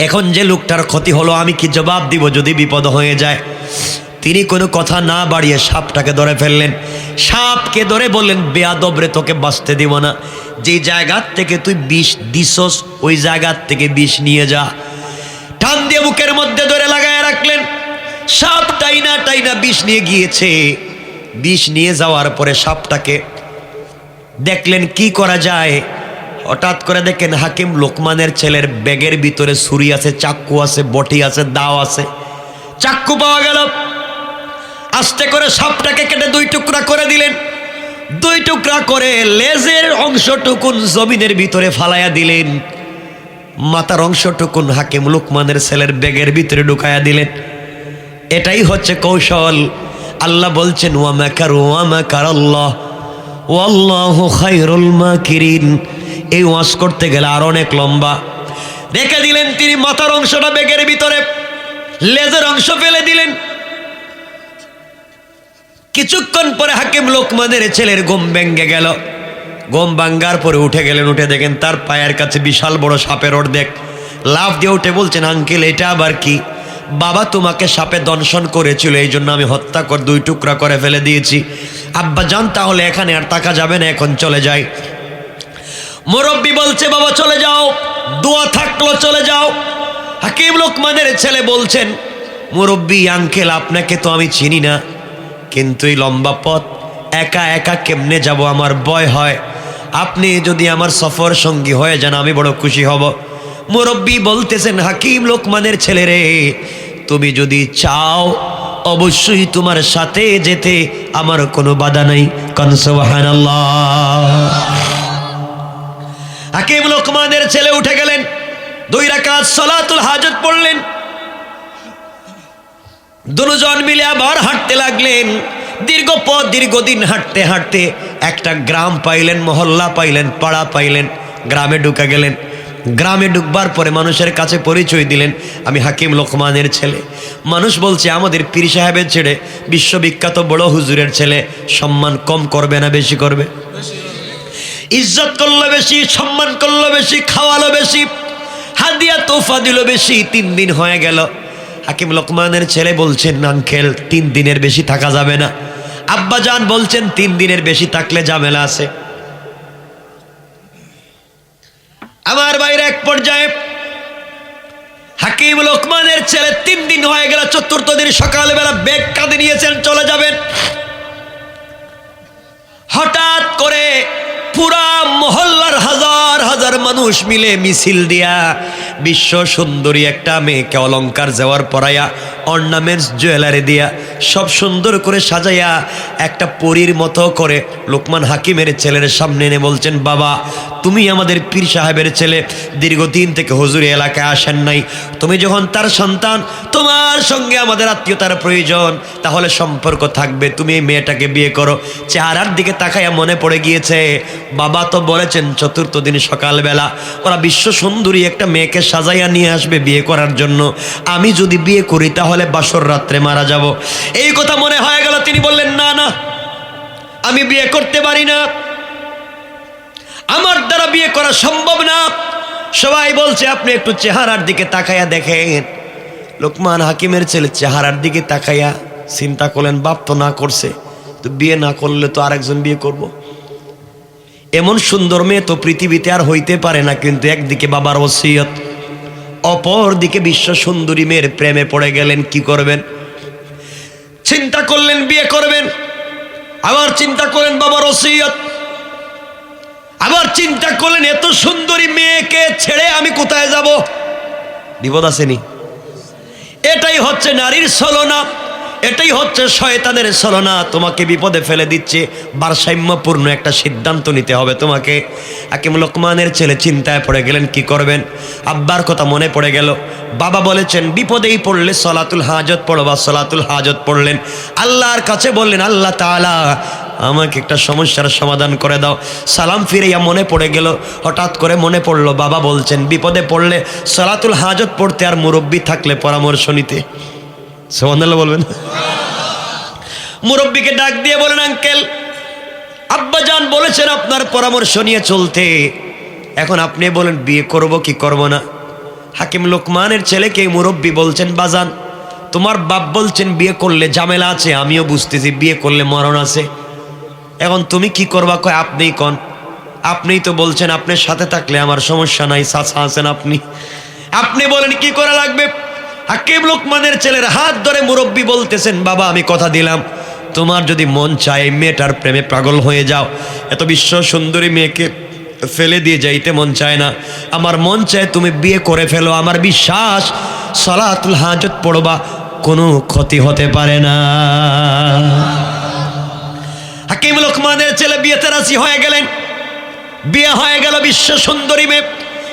[SPEAKER 1] এখন যে লোকটার ক্ষতি হলো আমি কি জবাব দিব যদি বিপদ হয়ে যায়? তিনি কোনো কথা না বাড়িয়ে সাপটাকে ধরে ফেললেন। সাপকে ধরে বললেন, বেয়াদবরে, তোকে বাঁচতে দিব না, যেই জায়গার থেকে তুই বিষ দিছস ওই জায়গার থেকে বিষ নিয়ে যা। টান দিয়ে বুকের মধ্যে ধরে লাগায় রাখলেন। সাপ টাইনা টাইনা বিষ নিয়ে গিয়েছে। বিষ নিয়ে যাওয়ার পরে সাপটাকে দেখলেন কি করা যায়। হঠাৎ করে দেখেন হাকিম লোকমানের ছেলের ব্যাগের ভিতরে ছুরি আছে, চাক্কু আছে, বটি আছে, দাও আছে। চাক্কু পাওয়া গেল। আস্তে করে সাপটাকে কেটে 2 টুকরা করে দিলেন। 2 টুকরা করে লেজের অংশটুকুন জমিনের ভিতরে ফালাইয়া দিলেন। মাথার অংশটুকুন হাকিম লোকমানের ছেলের ব্যাগের ভিতরে ঢুকাইয়া দিলেন। এটাই হচ্ছে কৌশল। আল্লাহ বলছেন, ওয়া মাকারু ওয়া মাকারাল্লাহ ওয়াল্লাহু খায়রুল মাকিরিন। এই ওয়াজ করতে গেলে আর অনেক লম্বা। রেখে দিলেন তিনি মাথার অংশটা ব্যাগের ভিতরে, লেজের অংশ ফেলে দিলেন। কিছুক্ষণ পরে হাকিম লোকমানের ছেলের ঘুম ভেঙে গেল। ঘুম ভাঙ্গার পরে উঠে গেলেন। উঠে দেখেন তার পায়ের কাছে বিশাল বড় সাপের অর্ধেক। লাফ দিয়ে উঠে বলছেন, আঙ্কেল এটা আবার কি? বাবা তোমাকে সাপে দংশন করেছিল, এই জন্য আমি হত্যা করে 2 টুকরা করে ফেলে দিয়েছি। আব্বা জান, তাহলে এখানে আর থাকা যাবে না, এখন চলে যাই। মুরব্বি বলছে, বাবা চলে যাও, দোয়া থাকলো চলে যাও। হাকিম লোকমানের ছেলে বলছেন, মুরব্বি আঙ্কেল, আপনাকে তো আমি চিনি না, কিন্তু এই লম্বা পথ একা একা কেমনে যাব, আমার ভয় হয়। আপনি যদি আমার সফর সঙ্গী হয়ে যান আমি বড় খুশি হব। মুরব্বি বলতেছেন, হাকিম লোকমানের ছেলে রে, তুমি যদি চাও অবশ্যই তোমার সাথে যেতে আমার কোনো বাধা নাই। কান সুবহানাল্লাহ। হাকিম লোকমানের ছেলে উঠে গেলেন, 2 রাকাত সালাতুল হাজত পড়লেন। দুজন মিলে আবার হাঁটতে লাগলেন। দীর্ঘ পথ, দীর্ঘদিন হাঁটতে হাঁটতে একটা গ্রাম পাইলেন, মহল্লা পাইলেন, পাড়া পাইলেন। গ্রামে ঢুকে গেলেন। গ্রামে ঢুকবার পরে মানুষের কাছে পরিচয় দিলেন, আমি হাকিম লোকমানের ছেলে। মানুষ বলছে, আমাদের পীর সাহেবের ছেলে, বিশ্ববিখ্যাত বড় হুজুরের ছেলে। সম্মান কম করবে না বেশি করবে? ইজ্জত করলো বেশি, সম্মান করলো বেশি, খাওয়ালো বেশি, হাদিয়া তোফা দিল বেশি। 3 দিন হয়ে গেল। হাকিম লোকমানের ছেলে বলছেন, আঙ্কেল 3 দিনের বেশি থাকা যাবে না। আব্বা জান বলছেন, 3 দিনের বেশি থাকলে ঝামেলা আছে। আমার বাইরে এক পর্যায়ে হাকিম লোকমানের ছেলে 3 দিন হয়ে গেল, 4র্থ দিন সকালবেলা ব্যাগ কাঁধে নিয়েছেন, চলে যাবেন। হঠাৎ করে পুরা মহল্লার হাজার হাজার মানুষ মিলে মিছিল দিয়া বিশ্ব সুন্দরী একটা মেয়েকে অলংকার জেওয়ার পরাইয়া, অর্নামেন্টস জুয়েলারি দিয়া সব সুন্দর করে সাজাইয়া একটা পরীর মতো করে লোকমান হাকিমের ছেলের সামনে এনে বলছেন, বাবা তুমি আমাদের পীর সাহেবের ছেলে, দীর্ঘদিন থেকে হুজুরি এলাকায় আসেন নাই, তুমি যখন তার সন্তান, তোমার সঙ্গে আমাদের আত্মীয়তার প্রয়োজন, তাহলে সম্পর্ক থাকবে, তুমি এই মেয়েটাকে বিয়ে করো। চেহারার দিকে তাকাইয়া মনে পড়ে গিয়েছে, বাবা তো বলেছেন 4র্থ দিন সকালবেলা ওরা বিশ্ব সুন্দরী একটা মেয়েকে সাজাইয়া নিয়ে আসবে বিয়ে করার জন্য। আমি যদি বিয়ে করি তাহলে বাসর রাত্রে মারা যাব। এই কথা মনে হয়ে গেল। তিনি বললেন, না না, আমি বিয়ে করতে পারি না, আমার দ্বারা বিয়ে করা সম্ভব না। সবাই বলছে, আপনি একটু চেহারার দিকে তাকাইয়া দেখেন। লোকমান হাকিমের ছেলে চেহারার দিকে তাকাইয়া চিন্তা করলেন, বাপ তো না করছে, তো বিয়ে না করলে তো আরেকজন বিয়ে করব। এমন সুন্দর মেয়ে তো পৃথিবীতে আর হইতে পারে না। কিন্তু একদিকে বাবার ওসিয়ত, অপর দিকে বিশ্ব সুন্দরী মেয়ের প্রেমে পড়ে গেলেন। কি করবেন? চিন্তা করলেন বিয়ে করবেন, আবার চিন্তা করলেন বাবার ওসিয়ত, আবার চিন্তা করলেন এত সুন্দরী মেয়েকে ছেড়ে আমি কোথায় যাব? বিপদ আসেনি? এটাই হচ্ছে নারীর ছলনা, এটাই হচ্ছে শয়তানের ছলনা। তোমাকে বিপদে ফেলে দিচ্ছে। ভারসাম্যপূর্ণ একটা সিদ্ধান্ত নিতে হবে তোমাকে। হাকিম লোকমানের ছেলে চিন্তায় পড়ে গেলেন, কি করবেন? আব্বার কথা মনে পড়ে গেল। বাবা বলেছেন, বিপদেই পড়লে সলাতুল হাজত পড়বা। সলাতুল হাজত পড়লেন, আল্লাহর কাছে বললেন, আল্লাহ তাআলা আমাকে একটা সমস্যার সমাধান করে দাও। সালাম ফিরাইয়া মনে পড়ে গেল। হঠাৎ করে মনে পড়লো, বাবা বলছেন বিপদে পড়লে সলাতুল হাজত পড়তে, আর মুরব্বি থাকলে পরামর্শ নিতে। সুবহানাল্লাহ বলবেন। মুরব্বিকে ডাক দিয়ে বলেন, আঙ্কেল আব্বাজান বলেছেন আপনার পরামর্শ নিয়ে চলতে, এখন আপনি বলেন বিয়ে করব কি করব না। হাকিম লোকমানের ছেলেকে মুরব্বি বলছেন, বাজান তোমার বাপ বলছেন বিয়ে করলে ঝামেলা আছে, আমিও বুঝতেছি বিয়ে করলে মরণ আছে, এখন তুমি কি করবা? কয় আপনিই কন, আপনিই তো বলছেন আপনার সাথে থাকলে আমার সমস্যা নাই, চাচা আছেন আপনি, আপনি বলেন কি করা লাগবে। হাকিম লোকমানের ছেলের হাত ধরে মুরব্বী বলতেছেন, বাবা আমি কথা দিলাম, তোমার যদি মন চায় মেয়েটার প্রেমে পাগল হয়ে যাও, এত বিশ্ব সুন্দরী মেয়েকে ফেলে দিয়ে যাইতে মন চায় না, আমার মন চায় তুমি বিয়ে করে ফেলো, আমার বিশ্বাস সালাতুল হাজত পড়বা, কোনো ক্ষতি হতে পারে না। হাকিম লোকমানের ছেলে বিয়েতে রাজি হয়ে গেলেন, বিয়ে হয়ে গেল বিশ্ব সুন্দরী মেয়ে,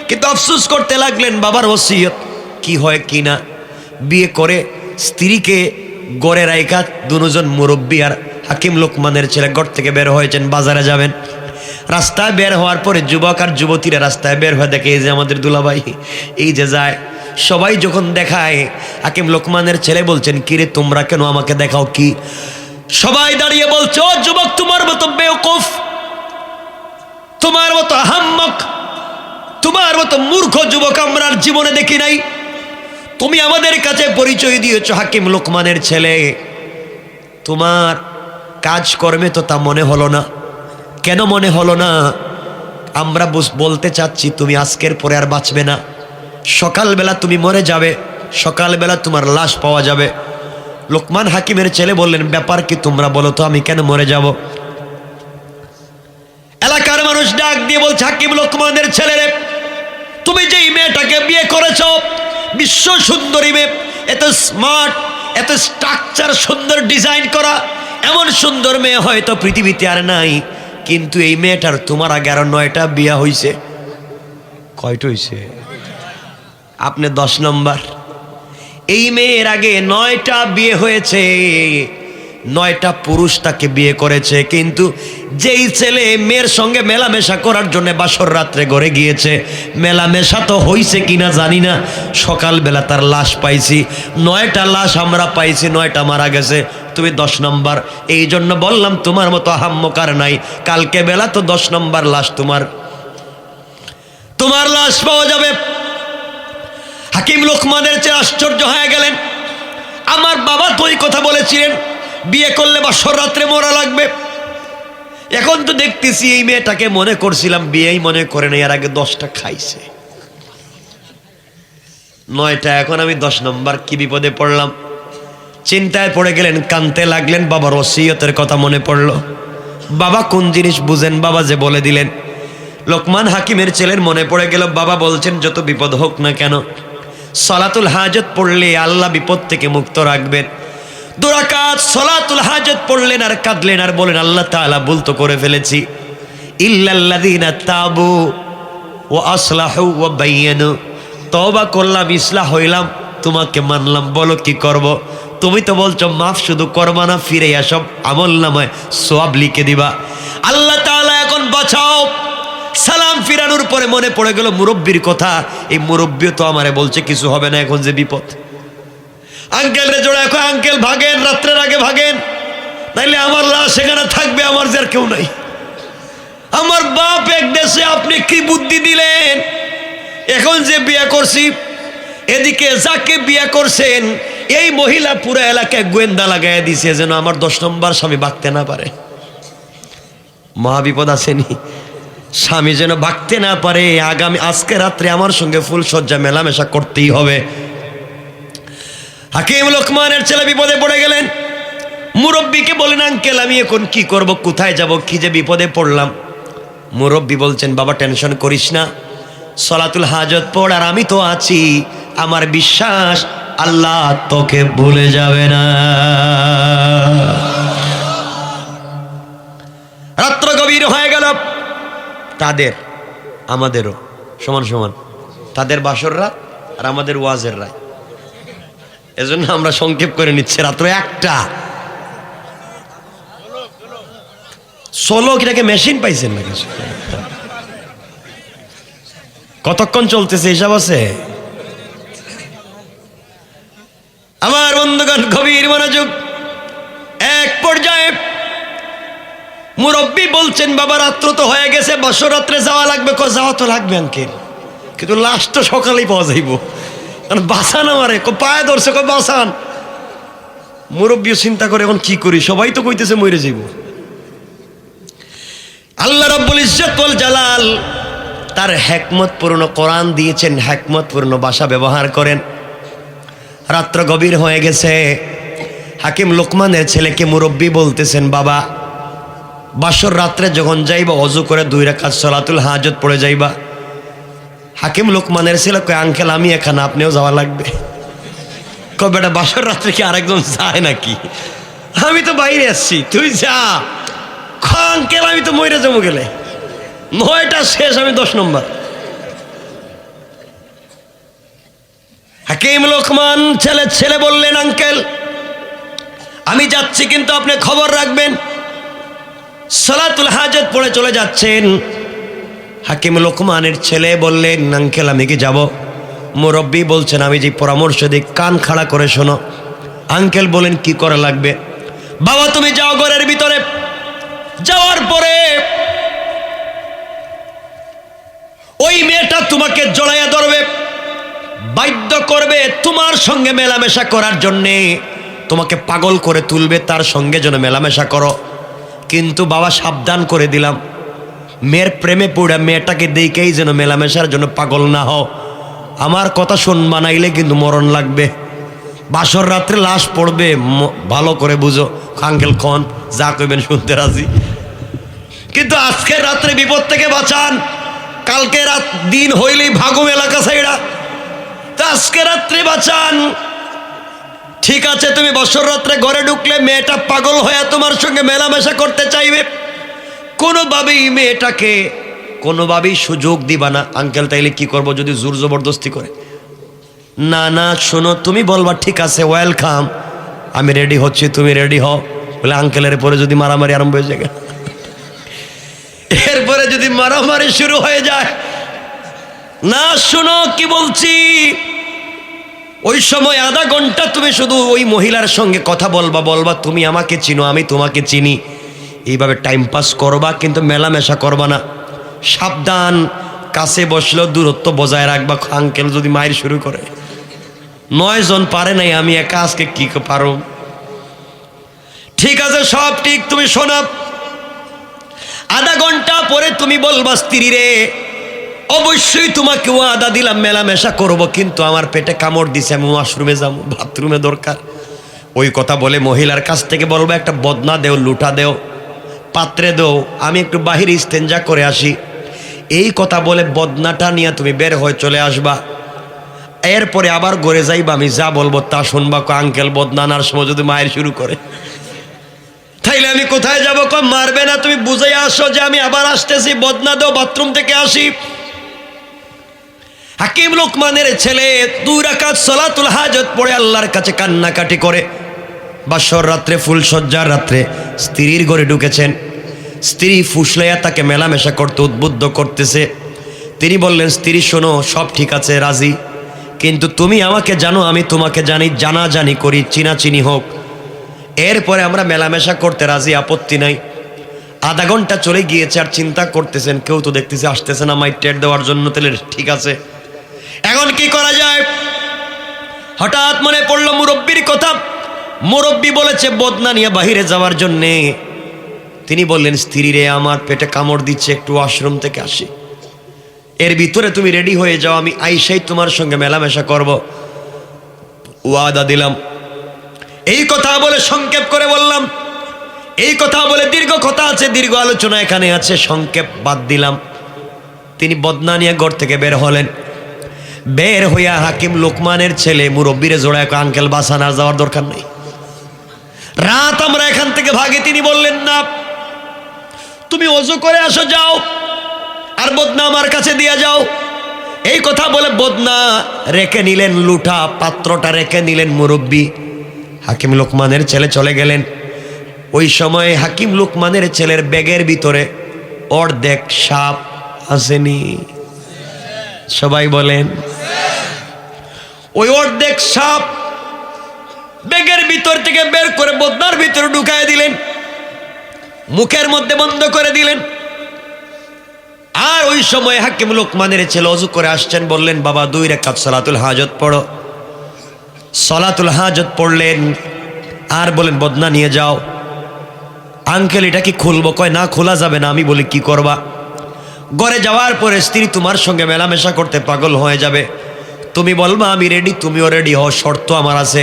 [SPEAKER 1] কিন্তু আফসোস করতে লাগলেন বাবার ওসিয়ত কি হয় কি না। বিয়ে করে স্ত্রীকে গড়ে রাইখা দুজন মুরব্বী আর হাকিম লোকমানের ছেলে ঘর থেকে বের হয়েছেন, বাজারে যাবেন। রাস্তায় বের হওয়ার পরে যুবক আর যুবতীরা রাস্তায় বের হয়ে দেখে এই যে আমাদের দুলাভাই এই যে যায়, সবাই যখন দেখায় হাকিম লোকমানের ছেলে বলছেন, কিরে তোমরা কেন আমাকে দেখাও কি? সবাই দাঁড়িয়ে বলছে, ও যুবক তোমার মতো বেওকুফ, তোমার মতো আহাম্মক, তোমার মতো মূর্খ যুবক আমরা আর জীবনে দেখি নাই, তুমি আমাদের কাছে পরিচয় দিয়েছ হাকিম লোকমানের ছেলে, তোমার কাজকর্মে তো তা মনে হলো না। কেন মনে হলো না? আমরা বলতে চাচ্ছি তুমি আজকের পরে আর বাঁচবে না, সকালবেলা তুমি মরে যাবে, সকালবেলা তোমার লাশ পাওয়া যাবে। লোকমান হাকিমের ছেলে বললেন, ব্যাপার কি তোমরা বলো তো, আমি কেন মরে যাব? এলাকার মানুষ ডাক দিয়ে বলছে, হাকিম লোকমানের ছেলেরে, তুমি যেই মেয়েটাকে বিয়ে করেছ বিশ্ব সুন্দরী মেয়ে, এত স্মার্ট, এত স্ট্রাকচার সুন্দর ডিজাইন করা, এমন সুন্দর মেয়ে হয়তো পৃথিবীতে আর নাই, কিন্তু এই মেয়েটার তোমার আগে আরো 9টা বিয়ে হয়েছে। কয়টা হয়েছে? আপনি 10 নম্বর। এই মেয়ের আগে 9টা বিয়ে হয়েছে, 9টা পুরুষ তাকে বিয়ে করেছে, কিন্তু যেই ছেলে মেয়ের সঙ্গে মেলামেশা করার জন্য বাসর রাত্রে ঘরে গিয়েছে, মেলামেশা তো হয়েছে কিনা জানি না, সকালবেলা তার লাশ পাইছি, 9টা লাশ আমরা পাইছি, 9টা মারা গেছে, তুমি 10 নম্বর। এই জন্য বললাম তোমার মতো আহাম্মকার নাই, কালকে বেলা তো 10 নম্বর লাশ তোমার লাশ পাওয়া যাবে। হাকিম লোকমানের চেয়ে আশ্চর্য হয়ে গেলেন, আমার বাবা তো এই কথা বলেছিলেন বিয়ে করলে বাসর রাত্রে মরা লাগবে, এখন তো দেখতেছি এই মেয়েটাকে মনে করছিলাম বিয়েই মনে করে নাই, এর আগে 10টা খাইছে, 9টা, এখন আমি 10 নম্বর, কি বিপদে পড়লাম। চিন্তায় পড়ে গেলেন, কানতে লাগলেন, বাবার ওসিয়তের কথা মনে পড়লো। বাবা কোন জিনিস বুঝেন, বাবা যে বলে দিলেন। লোকমান হাকিমের ছেলের মনে পড়ে গেল, বাবা বলছেন যত বিপদ হোক না কেন সালাতুল হাজত পড়লে আল্লাহ বিপদ থেকে মুক্ত রাখবেন। 2 রাকাত সালাতুল হাজত পড়লেন আর কাঁদলেন আর বলেন, আল্লাহ তাআলা ভুল তো করে ফেলেছি, ইল্লাল্লাযীনা তাবু ওয়া আসলাহু ওয়া বায়্যানু, তওবা করলাম, ইসলাহ হইলাম, তোমাকে মানলাম, বলো কি করব? তুমি তো বলছো মাফ শুধু করবা না, ফিরে সব আমল নামায় সওয়াব লিখে দিবা। আল্লাহ তাআলা এখন বাঁচাও। সালাম ফিরানোর পরে মনে পড়ে গেল মুরব্বীর কথা, এই মুরব্বীও তো আমারে বলছে কিছু হবে না, এখন যে বিপদ। আঙ্কেল রে জোড়া, এখন আঙ্কেল ভাগেন, রাত্রের আগে ভাগেন, নাইলে আমার লাশ সেখানে থাকবে, আমার যে আর কেউ নাই। আমার বাপ এক দেশে, আপনি কি বুদ্ধি দিলেন? এখন যে বিয়ে করছি, এদিকে যাকে বিয়ে করছেন এই মহিলা পুরো এলাকায় গোয়েন্দা লাগাই দিছে যেন আমার 10 নম্বর স্বামী ভাগতে না পারে। মহাবিপদ আসেনি, স্বামী যেন ভাগতে না পারে, আজকে রাত্রে আমার সঙ্গে ফুল সজ্জা মেলামেশা করতেই হবে। হাকিম লোকমানের ছেলে বিপদে পড়ে গেলেন, মুরব্বীকে বলেন, আঙ্কেল আমি এখন কি করব, কোথায় যাব, কি যে বিপদে পড়লাম। মুরব্বী বলছেন, বাবা টেনশন করিস না, সালাতুল হাজত পড়, আর আমি তো আছি, আমার বিশ্বাস আল্লাহ তোকে ভুলে যাবে না। রাত্র গভীর হয়ে গেল, তাদের আমাদেরও সমান সমান, তাদের বাসর রাত আর আমাদের ওয়াজের রাত, এজন্য আমরা সংক্ষেপ করে নিচ্ছি। রাত্র 1টা 16, এটাকে মেশিন পাইছেন না কিছু? কতক্ষণ চলতেছে হিসাব আছে? আমার বন্ধুগণ গভীর মনোযোগ। এক পর্যায়ে মুরব্বী বলছেন, বাবা রাত্র তো হয়ে গেছে, বছর রাত্রে যাওয়া লাগবে। যাওয়া তো লাগবে আঙ্কেল, কিন্তু লাশ তো সকালেই পাওয়া যাইব, কারণ বাঁচান আমারে, পায়ে ধরছে, বাঁচান। মুরব্বীও চিন্তা করে এখন কি করি, সবাই তো কইতেছে মরে যাইব। আল্লাহ রাব্বুল ইজ্জত ওয়াল জালাল তার হিকমতপূর্ণ কোরআন দিয়েছেন, হিকমতপূর্ণ ভাষা ব্যবহার করেন। রাত্র গভীর হয়ে গেছে, হাকিম লোকমানের ছেলেকে মুরব্বী বলতেছেন, বাবা বাসর রাত্রে যখন যাইবা অজু করে 2 রাকাত সালাতুল হাজত পড়ে যাইবা। হাকিম লোকমানের ছেলে কয়, আঙ্কেল আমি এখানে, আপনিও যাওয়া লাগবে। কয় বেটা বাসর রাত্রে কি আরেকজন যায় নাকি, আমি তো বাইরে আসছি, তুই যা। আঙ্কেল আমি তো মরে যাবো গেলে, 9টা শেষ, আমি 10 নম্বর। হাকিম লোকমান ছেলে বললেন, আঙ্কেল আমি যাচ্ছি, কিন্তু আপনি খবর রাখবেন সালাতুল হাজত পড়ে চলে যাচ্ছেন। হাকিম লোকমানের ছেলে বললেন, আঙ্কেল আমি কি যাব? মুরব্বী বলছেন, আমি যে পরামর্শ দিই কান খাড়া করে শোনো। আঙ্কেল বলেন, কি করা লাগবে? বাবা তুমি যাও ঘরের ভিতরে, যাওয়ার পরে ওই মেয়েটা তোমাকে জড়াইয়া ধরবে, বাধ্য করবে তোমার সঙ্গে মেলামেশা করার জন্যে, তোমাকে পাগল করে তুলবে, তার সঙ্গে যেন মেলামেশা করো। কিন্তু বাবা সাবধান করে দিলাম, মেয়ের প্রেমে পড়ে মেয়েটাকে দেখেই যেন মেলামেশার জন্য পাগল না হও। আমার কথা শুনবা, নাইলে কিন্তু মরণ লাগবে। বাসর রাত্রে লাশ পড়বে, ভালো করে বুঝো। আঙ্কেল খন যা কইবেন শুনতে রাজি, কিন্তু আজকের রাত্রে বিপদ থেকে বাঁচান, কালকে রাত দিন হইলেই ভাগুম এলাকা সাইডা, তা আজকে রাত্রে বাঁচান। ঠিক আছে, তুমি বছর রাত্রে ঘরে ঢুকলে মেয়েটা পাগল হয়ে তোমার সঙ্গে মেলামেশা করতে চাইবে, কোনোভাবেই মেয়েটাকে কোনোভাবেই সুযোগ দিবা না। আঙ্কেল তাইলে কি করব যদি জোর জবরদস্তি করে? না না শোনো, তুমি বলবা ঠিক আছে ওয়েলকাম, আমি রেডি হচ্ছি, তুমি রেডি হও। বলে আঙ্কেলের পরে যদি মারামারি আরম্ভ হয়ে যায়, এরপরে যদি মারামারি শুরু হয়ে যায়, না শোনো কি বলছি, ওই সময় আধা ঘন্টা তুমি শুধু ওই মহিলার সঙ্গে কথা বলবা, তুমি আমাকে চিনো, আমি তোমাকে চিনি, এইভাবে টাইম পাস করবা, কিন্তু মেলামেশা করবা না। সাবধান, কাছে বসলেও দূরত্ব বজায় রাখবা। আঙ্কেল যদি মায়ের শুরু করে, 9 জন পারে নাই, আমি একা আজকে কি পারো? ঠিক আছে সব ঠিক, তুমি শোনা। আধা ঘন্টা পরে তুমি বলবা, স্ত্রী রে অবশ্যই তোমাকে ওয়াদা দিলাম মেলামেশা করব, কিন্তু আমার পেটে কামড় দিছে, আমি ওয়াশরুমে যাবো, বাথরুমে দরকার। ওই কথা বলে মহিলার কাছ থেকে বলবো, একটা বদনা দেও, লুটা দেও, পাত্রে দেও, আমি একটু বাহিরে ইস্তেঞ্জা করে আসি। এই কথা বলে বদনাটা নিয়ে তুমি বের হয়ে চলে আসবা। এরপরে আবার ঘরে যাইবা, আমি যা বলবো তা শুনবা। আঙ্কেল বদনা আনার সময় যদি মায়ের শুরু করে, তাইলে আমি কোথায় যাবো? মারবে না, তুমি বুঝাই আসো যে আমি আবার আসতেছি, বদনা দেও, বাথরুম থেকে আসি। হাকিম লোকমানের ছেলে 2 রাকাত সালাতুল হাজত পড়ে আল্লাহর কাছে কান্নাকাটি করে। বাসর রাত্রে ফুলসজ্জার রাত্রে স্ত্রীর ঘরে ঢুকেছেন, স্ত্রী ফুসলাইয়া তাকে মেলামেশা করতে উদ্বুদ্ধ করতেছে। তিনি বললেন, স্ত্রী শোনো, সব ঠিক আছে, রাজি, কিন্তু তুমি আমাকে জানো, আমি তোমাকে জানি, জানাজানি করি, চিনাচিনি হোক, এরপরে আমরা মেলামেশা করতে রাজি, আপত্তি নাই। আধা ঘন্টা চলে গিয়েছে, আর চিন্তা করতেছেন কেউ তো দেখতেছে আসতেছে না মাইক টেট দেওয়ার জন্য, তাহলে ঠিক আছে এখন কি করা যায়? হঠাৎ মনে পড়লো মুরব্বীর কথা। মুরব্বী বলেছে বদনা নিয়ে বাহিরে যাওয়ার জন্যে। তিনি বললেন, স্ত্রী রে আমার পেটে কামড় দিচ্ছে, একটু ওয়াশরুম থেকে আসি, এর ভিতরে তুমি রেডি হয়ে যাও, আমি আইসাই তোমার সঙ্গে মেলামেশা করব, ওয়াদা দিলাম। এই কথা বলে সংক্ষেপ করে বললাম, এই কথা বলে দীর্ঘ কথা আছে, দীর্ঘ আলোচনা এখানে আছে, সংক্ষেপ বাদ দিলাম। তিনি বদনা নিয়ে ঘর থেকে বের হলেন। বের হইয়া হাকিম লোকমানের ছেলে মুরব্বীরে জোড়ায়, আঙ্কেল বাসান আর যাওয়ার দরকার নেই, রাত আমরা এখান থেকে ভাগে। তিনি বললেন, না তুমি ওযু করে আসো, যাও, আর বদনা আমার কাছে দিয়া যাও। এই কথা বলে বদনা রেখে নিলেন, লুঠা পাত্রটা রেখে নিলেন মুরব্বী। হাকিম লোকমানের ছেলে চলে গেলেন। ওই সময় হাকিম লোকমানের ছেলের ব্যাগের ভিতরে অর্ধেক সাপ আসেনি? সবাই বলেন। ওই অর্ধেক সাপ ব্যাগের ভিতর থেকে বের করে বদনার ভিতরে ঢুকায় দিলেন, মুখের মধ্যে বন্ধ করে দিলেন। আর ওই সময় হাকিম লোকমানের ছেলে ওযু করে আসছেন, বললেন, বাবা 2 রাকাত সালাতুল হাজত পড়ো। সালাতুল হাজত পড়লেন। আর বলেন বদনা নিয়ে যাও। আঙ্কেল এটা কি খুলবো? কয় না, খোলা যাবে না। আমি বলি কি করবা? ঘরে যাওয়ার পরে স্ত্রী তোমার সঙ্গে মেলামেশা করতে পাগল হয়ে যাবে, তুমি বলবা আমি রেডি, তুমিও রেডি হও, শর্ত আমার আছে।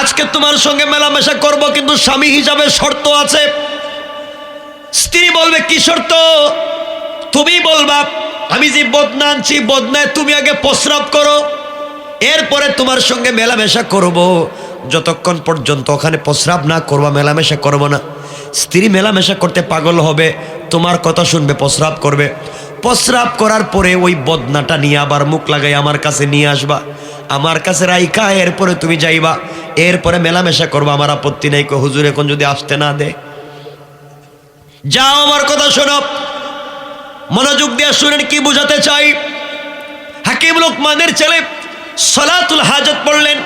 [SPEAKER 1] আজকে তোমার সঙ্গে মেলামেশা করব, কিন্তু স্বামী হিসাবে শর্ত আছে। স্ত্রী বলবে কি শর্ত? তুমি বলবা আমি যে বদনা আনছি, বদনায় তুমি আগে প্রস্রাব করো, এরপরে তোমার সঙ্গে মেলামেশা করব। যতক্ষণ পর্যন্ত ওখানে প্রস্রাব না করবা মেলামেশা করব না। স্ত্রী মেলামেশা করতে পাগল হবে, তোমার কথা শুনবে, প্রস্রাব করবে। প্রস্রাব করার পরে ওই বদনাটা নিয়ে আবার মুখ লাগাই আমার কাছে নিয়ে আসবা, আমার কাছে রাইখা এরপরে তুমি যাইবা, এরপরে মেলামেশা করবা। আমার আপত্তি নেই। হুজুর এখন যদি আসতে না দে? যাও, আমার কথা শোনো, মনোযোগ দিয়ে শুনেন কি বুঝাতে চাই। হাকিম লোকমানের ছেলে সালাতুল হাজত পড়লেন,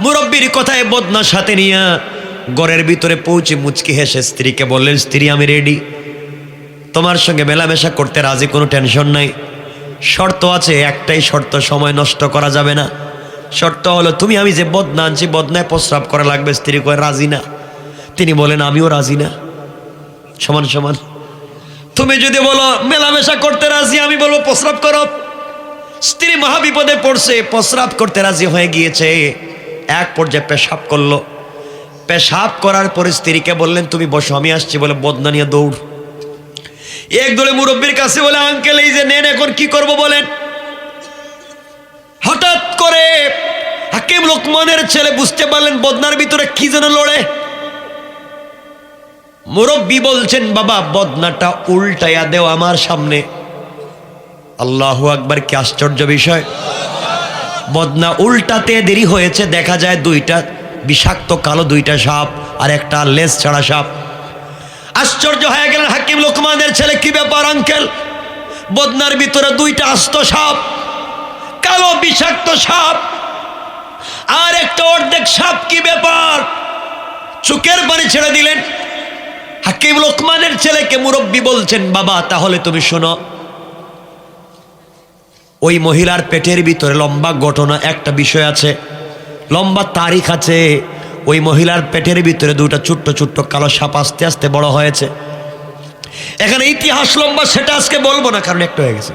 [SPEAKER 1] মুরব্বির কথায় বদনা সাথে নিয়ে ঘরের ভিতরে পৌঁছে মুচকি হেসে স্ত্রীকে বললেন, স্ত্রী আমি রেডি, তোমার সঙ্গে মেলামেশা করতে রাজি, কোনো টেনশন নাই। শর্ত আছে, একটাই শর্ত, সময় নষ্ট করা যাবে না। শর্ত হলো তুমি আমি যে বদনা আনছি, বদনায় প্রস্রাব করা লাগবে। স্ত্রী কয় রাজি না। তিনি বলেন আমিও রাজি না, সমান সমান। তুমি যদি বলো মেলামেশা করতে রাজি, আমি বলবো প্রস্রাব করো। স্ত্রী মহাবিপদে পড়ছে, প্রস্রাব করতে রাজি হয়ে গিয়েছে। এক পর্যায়ে পেশাব করলো। পেশাব করার পরে স্ত্রীকে বললেন তুমি বসো, আমি আসছি। বলে বদনা নিয়ে দৌড়। এক দলে মুরব্বীর কাছে বলে আঙ্কেল এই যে নেন, এখন কি করব বলেন। হঠাৎ করে হাকিম লোকমানের ছেলে বুঝতে পারলেন বদনার ভিতরে কি যেন লড়ে। মুরব্বী বলছেন বাবা বদনাটা উল্টাইয়া দেও আমার সামনে। আল্লাহু আকবার, কি আশ্চর্য বিষয়। বদনা উল্টাতে দেরি হয়েছে, দেখা যায় দুইটা বিষাক্ত কালো দুইটা সাপ আর একটা লেজ ছাড়া সাপ। আশ্চর্য হয়ে গেলেন হাকিম লোকমানের ছেলে, কি ব্যাপার আঙ্কেল? বদনার ভিতরে দুইটা আস্ত সাপ, কালো বিষাক্ত সাপ আর একটা অর্ধেক সাপ, কি ব্যাপার? চোখের পানি ছেড়ে দিলেন। হাকিম লোকমানের ছেলেকে মুরব্বী বলছেন বাবা তাহলে তুমি শোনো, ওই মহিলার পেটের ভিতরে লম্বা ঘটনা, একটা বিষয় আছে, লম্বা তারিখ আছে। ওই মহিলার পেটের ভিতরে দুটো ছোট্ট ছোট্ট কালো সাপ আস্তে আস্তে বড় হয়েছে। এখানে ইতিহাস লম্বা, সেটা আজকে বলবো না, কারণ একটু হয়ে গেছে।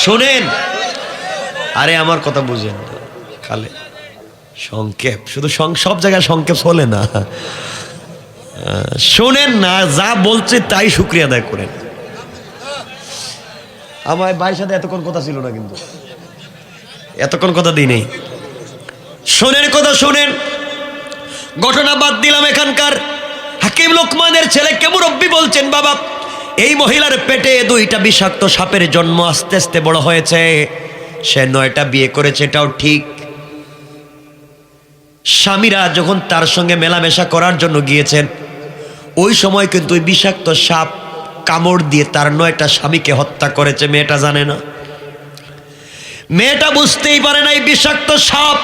[SPEAKER 1] শোনেন, আরে আমার কথা বুঝেন, খালে সংক্ষেপ, শুধু সব জায়গায় সংক্ষেপ চলে না। শোনেন না, যা বলছে তাই শুক্রিয়া আদায় করেন। আমার ভাইয়ের সাথে এতক্ষণ কথা ছিল না, কিন্তু এতক্ষণ কথা দিই নেই। শোনেন কথা, শোনেন ঘটনা বাদ দিলাম এখানকার। হাকিম লোকমানের ছেলেকে মুরব্বী বলছেন বাবা এই মহিলার পেটে দুইটা বিষাক্ত সাপের জন্ম, আস্তে আস্তে বড় হয়েছে। সে 9টা বিয়ে করেছে, এটাও ঠিক। স্বামীরা যখন তার সঙ্গে মেলামেশা করার জন্য গিয়েছেন, ওই সময় কিন্তু ওই বিষাক্ত সাপ কামড় দিয়ে তার 9টা স্বামীকে হত্যা করেছে। মেয়েটা জানে না, মেয়েটা বুঝতেই পারে না এই বিষাক্ত সাপ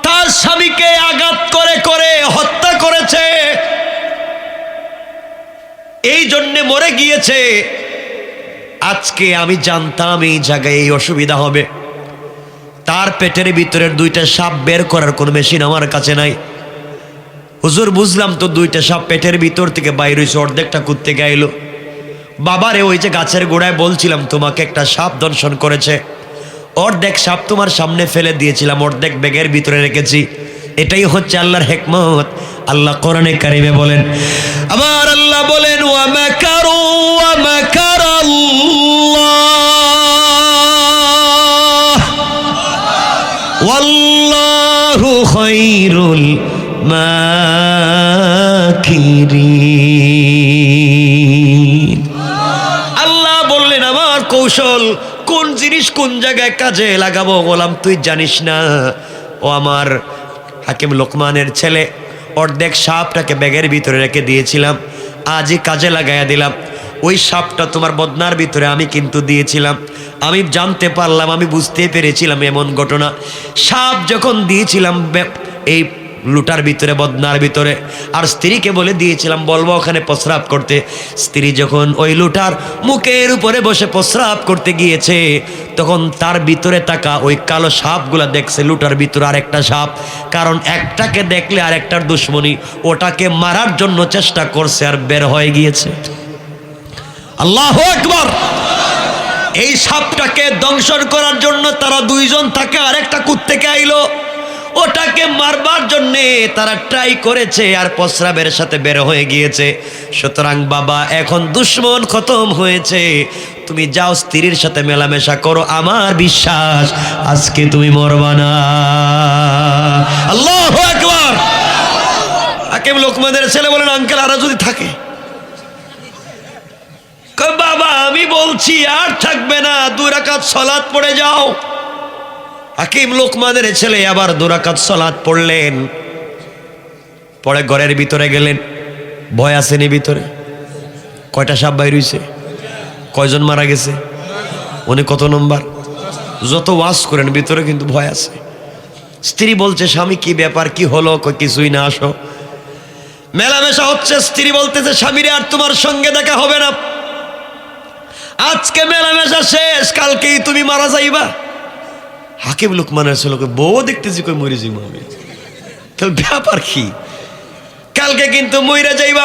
[SPEAKER 1] তার স্বামীকে আঘাত করে করে হত্যা করেছে, এই জন্যে মরে গিয়েছে। আজকে আমি জানতাম এই জায়গায় এই অসুবিধা হবে। তার পেটের ভিতরের 2টা সাপ বের করার কোনো মেশিন আমার কাছে নাই। হুজুর বুঝলাম তো, 2টা সাপ পেটের ভিতর থেকে বাইর হয়েছে, অর্ধেকটা কুত্তে গাইল। বাবারে ওই যে গাছের গোড়ায় বলছিলাম তোমাকে একটা সাপ দংশন করেছে, অর্ধেক সাপ তোমার সামনে ফেলে দিয়েছিলাম, অর্ধেক ব্যাগের ভিতরে রেখেছি। এটাই হচ্ছে আল্লাহর হিকমত। আল্লাহ কোরআনে কারিমে বলেন, আবার আল্লাহ বলেন ওয়া মাকারু ওয়া মাকারাল্লাহ ওয়াল্লাহু খায়রুল মাকিরিন। আল্লাহ বললেন আমার কৌশল, কোন জিনিস কোন জায়গায় কাজে লাগাবো গোলাম তুই জানিস না। ও আমার হাকিম লোকমানের ছেলে, অর্ধেক সাপটাকে ব্যাগের ভিতরে রেখে দিয়েছিলাম, আজই কাজে লাগাইয়া দিলাম। ওই সাপটা তোমার বদনার ভিতরে আমি কিন্তু দিয়েছিলাম, আমি জানতে পারলাম, আমি বুঝতে পেরেছিলাম এমন ঘটনা। সাপ যখন দিয়েছিলাম এই লুটার ভিতরে, বদনার ভিতরে। আর স্ত্রীকে বলে দিয়েছিলাম বলবো ওখানে প্রস্রাব করতে। স্ত্রী যখন ওই লুটার মুখের উপরে বসে প্রস্রাব করতে গিয়েছে, তখন তার ভিতরে তাকা ওই কালো সাপগুলা দেখছে লুটার ভিতরে আরেকটা সাপ। কারণ একটাকে দেখলে আরেকটার দুশ্মনী, ওটাকে মারার জন্য চেষ্টা করছে আর বের হয়ে গিয়েছে। আল্লাহু আকবার। এই সাপটাকে দংশন করার জন্য তারা দুইজন থাকে, আরেকটা কুত্তেকে আইলো, ওটাকে মারবার জন্যে তারা ট্রাই করেছে আর প্রস্রাবের সাথে বের হয়ে গিয়েছে। সুতরাং বাবা এখন দুশ্মন খতম হয়েছে, তুমি যাও স্ত্রীর সাথে মেলামেশা করো, আমার বিশ্বাস আজকে তুমি মরবা না। আল্লাহু আকবার। হাকিম লোকমানের ছেলে বলেন আঙ্কেল আরো যদি থাকে। বাবা আমি বলছি আর থাকবে না, 2 রাকাত সালাত পড়ে যাও। হাকিম লোকমানের ছেলে আবার 2 রাকাত সালাত পড়লেন, পরে ঘরের ভিতরে গেলেন। ভয় আসেনি ভিতরে? কয়টা সাপ বাইর হইছে? কয়জন মারা গেছে? উনি কত নম্বর? যত ওয়াজ করেন ভিতরে কিন্তু ভয় আছে। স্ত্রী বলছে স্বামী কি ব্যাপার, কি হলো? কিছুই না, আসো। মেলামেশা হচ্ছে। স্ত্রী বলতেছে স্বামীরে আর তোমার সঙ্গে দেখা হবে না, আজকে মেলামেশা শেষ, কালকেই তুমি মারা যাইবা। হাকিম লোকমানের ছেলেকে বউ দেখতেছি কই মরে যাইব আমি, তাহলে ব্যাপার কি? কালকে কিন্তু মইরা যাইবা।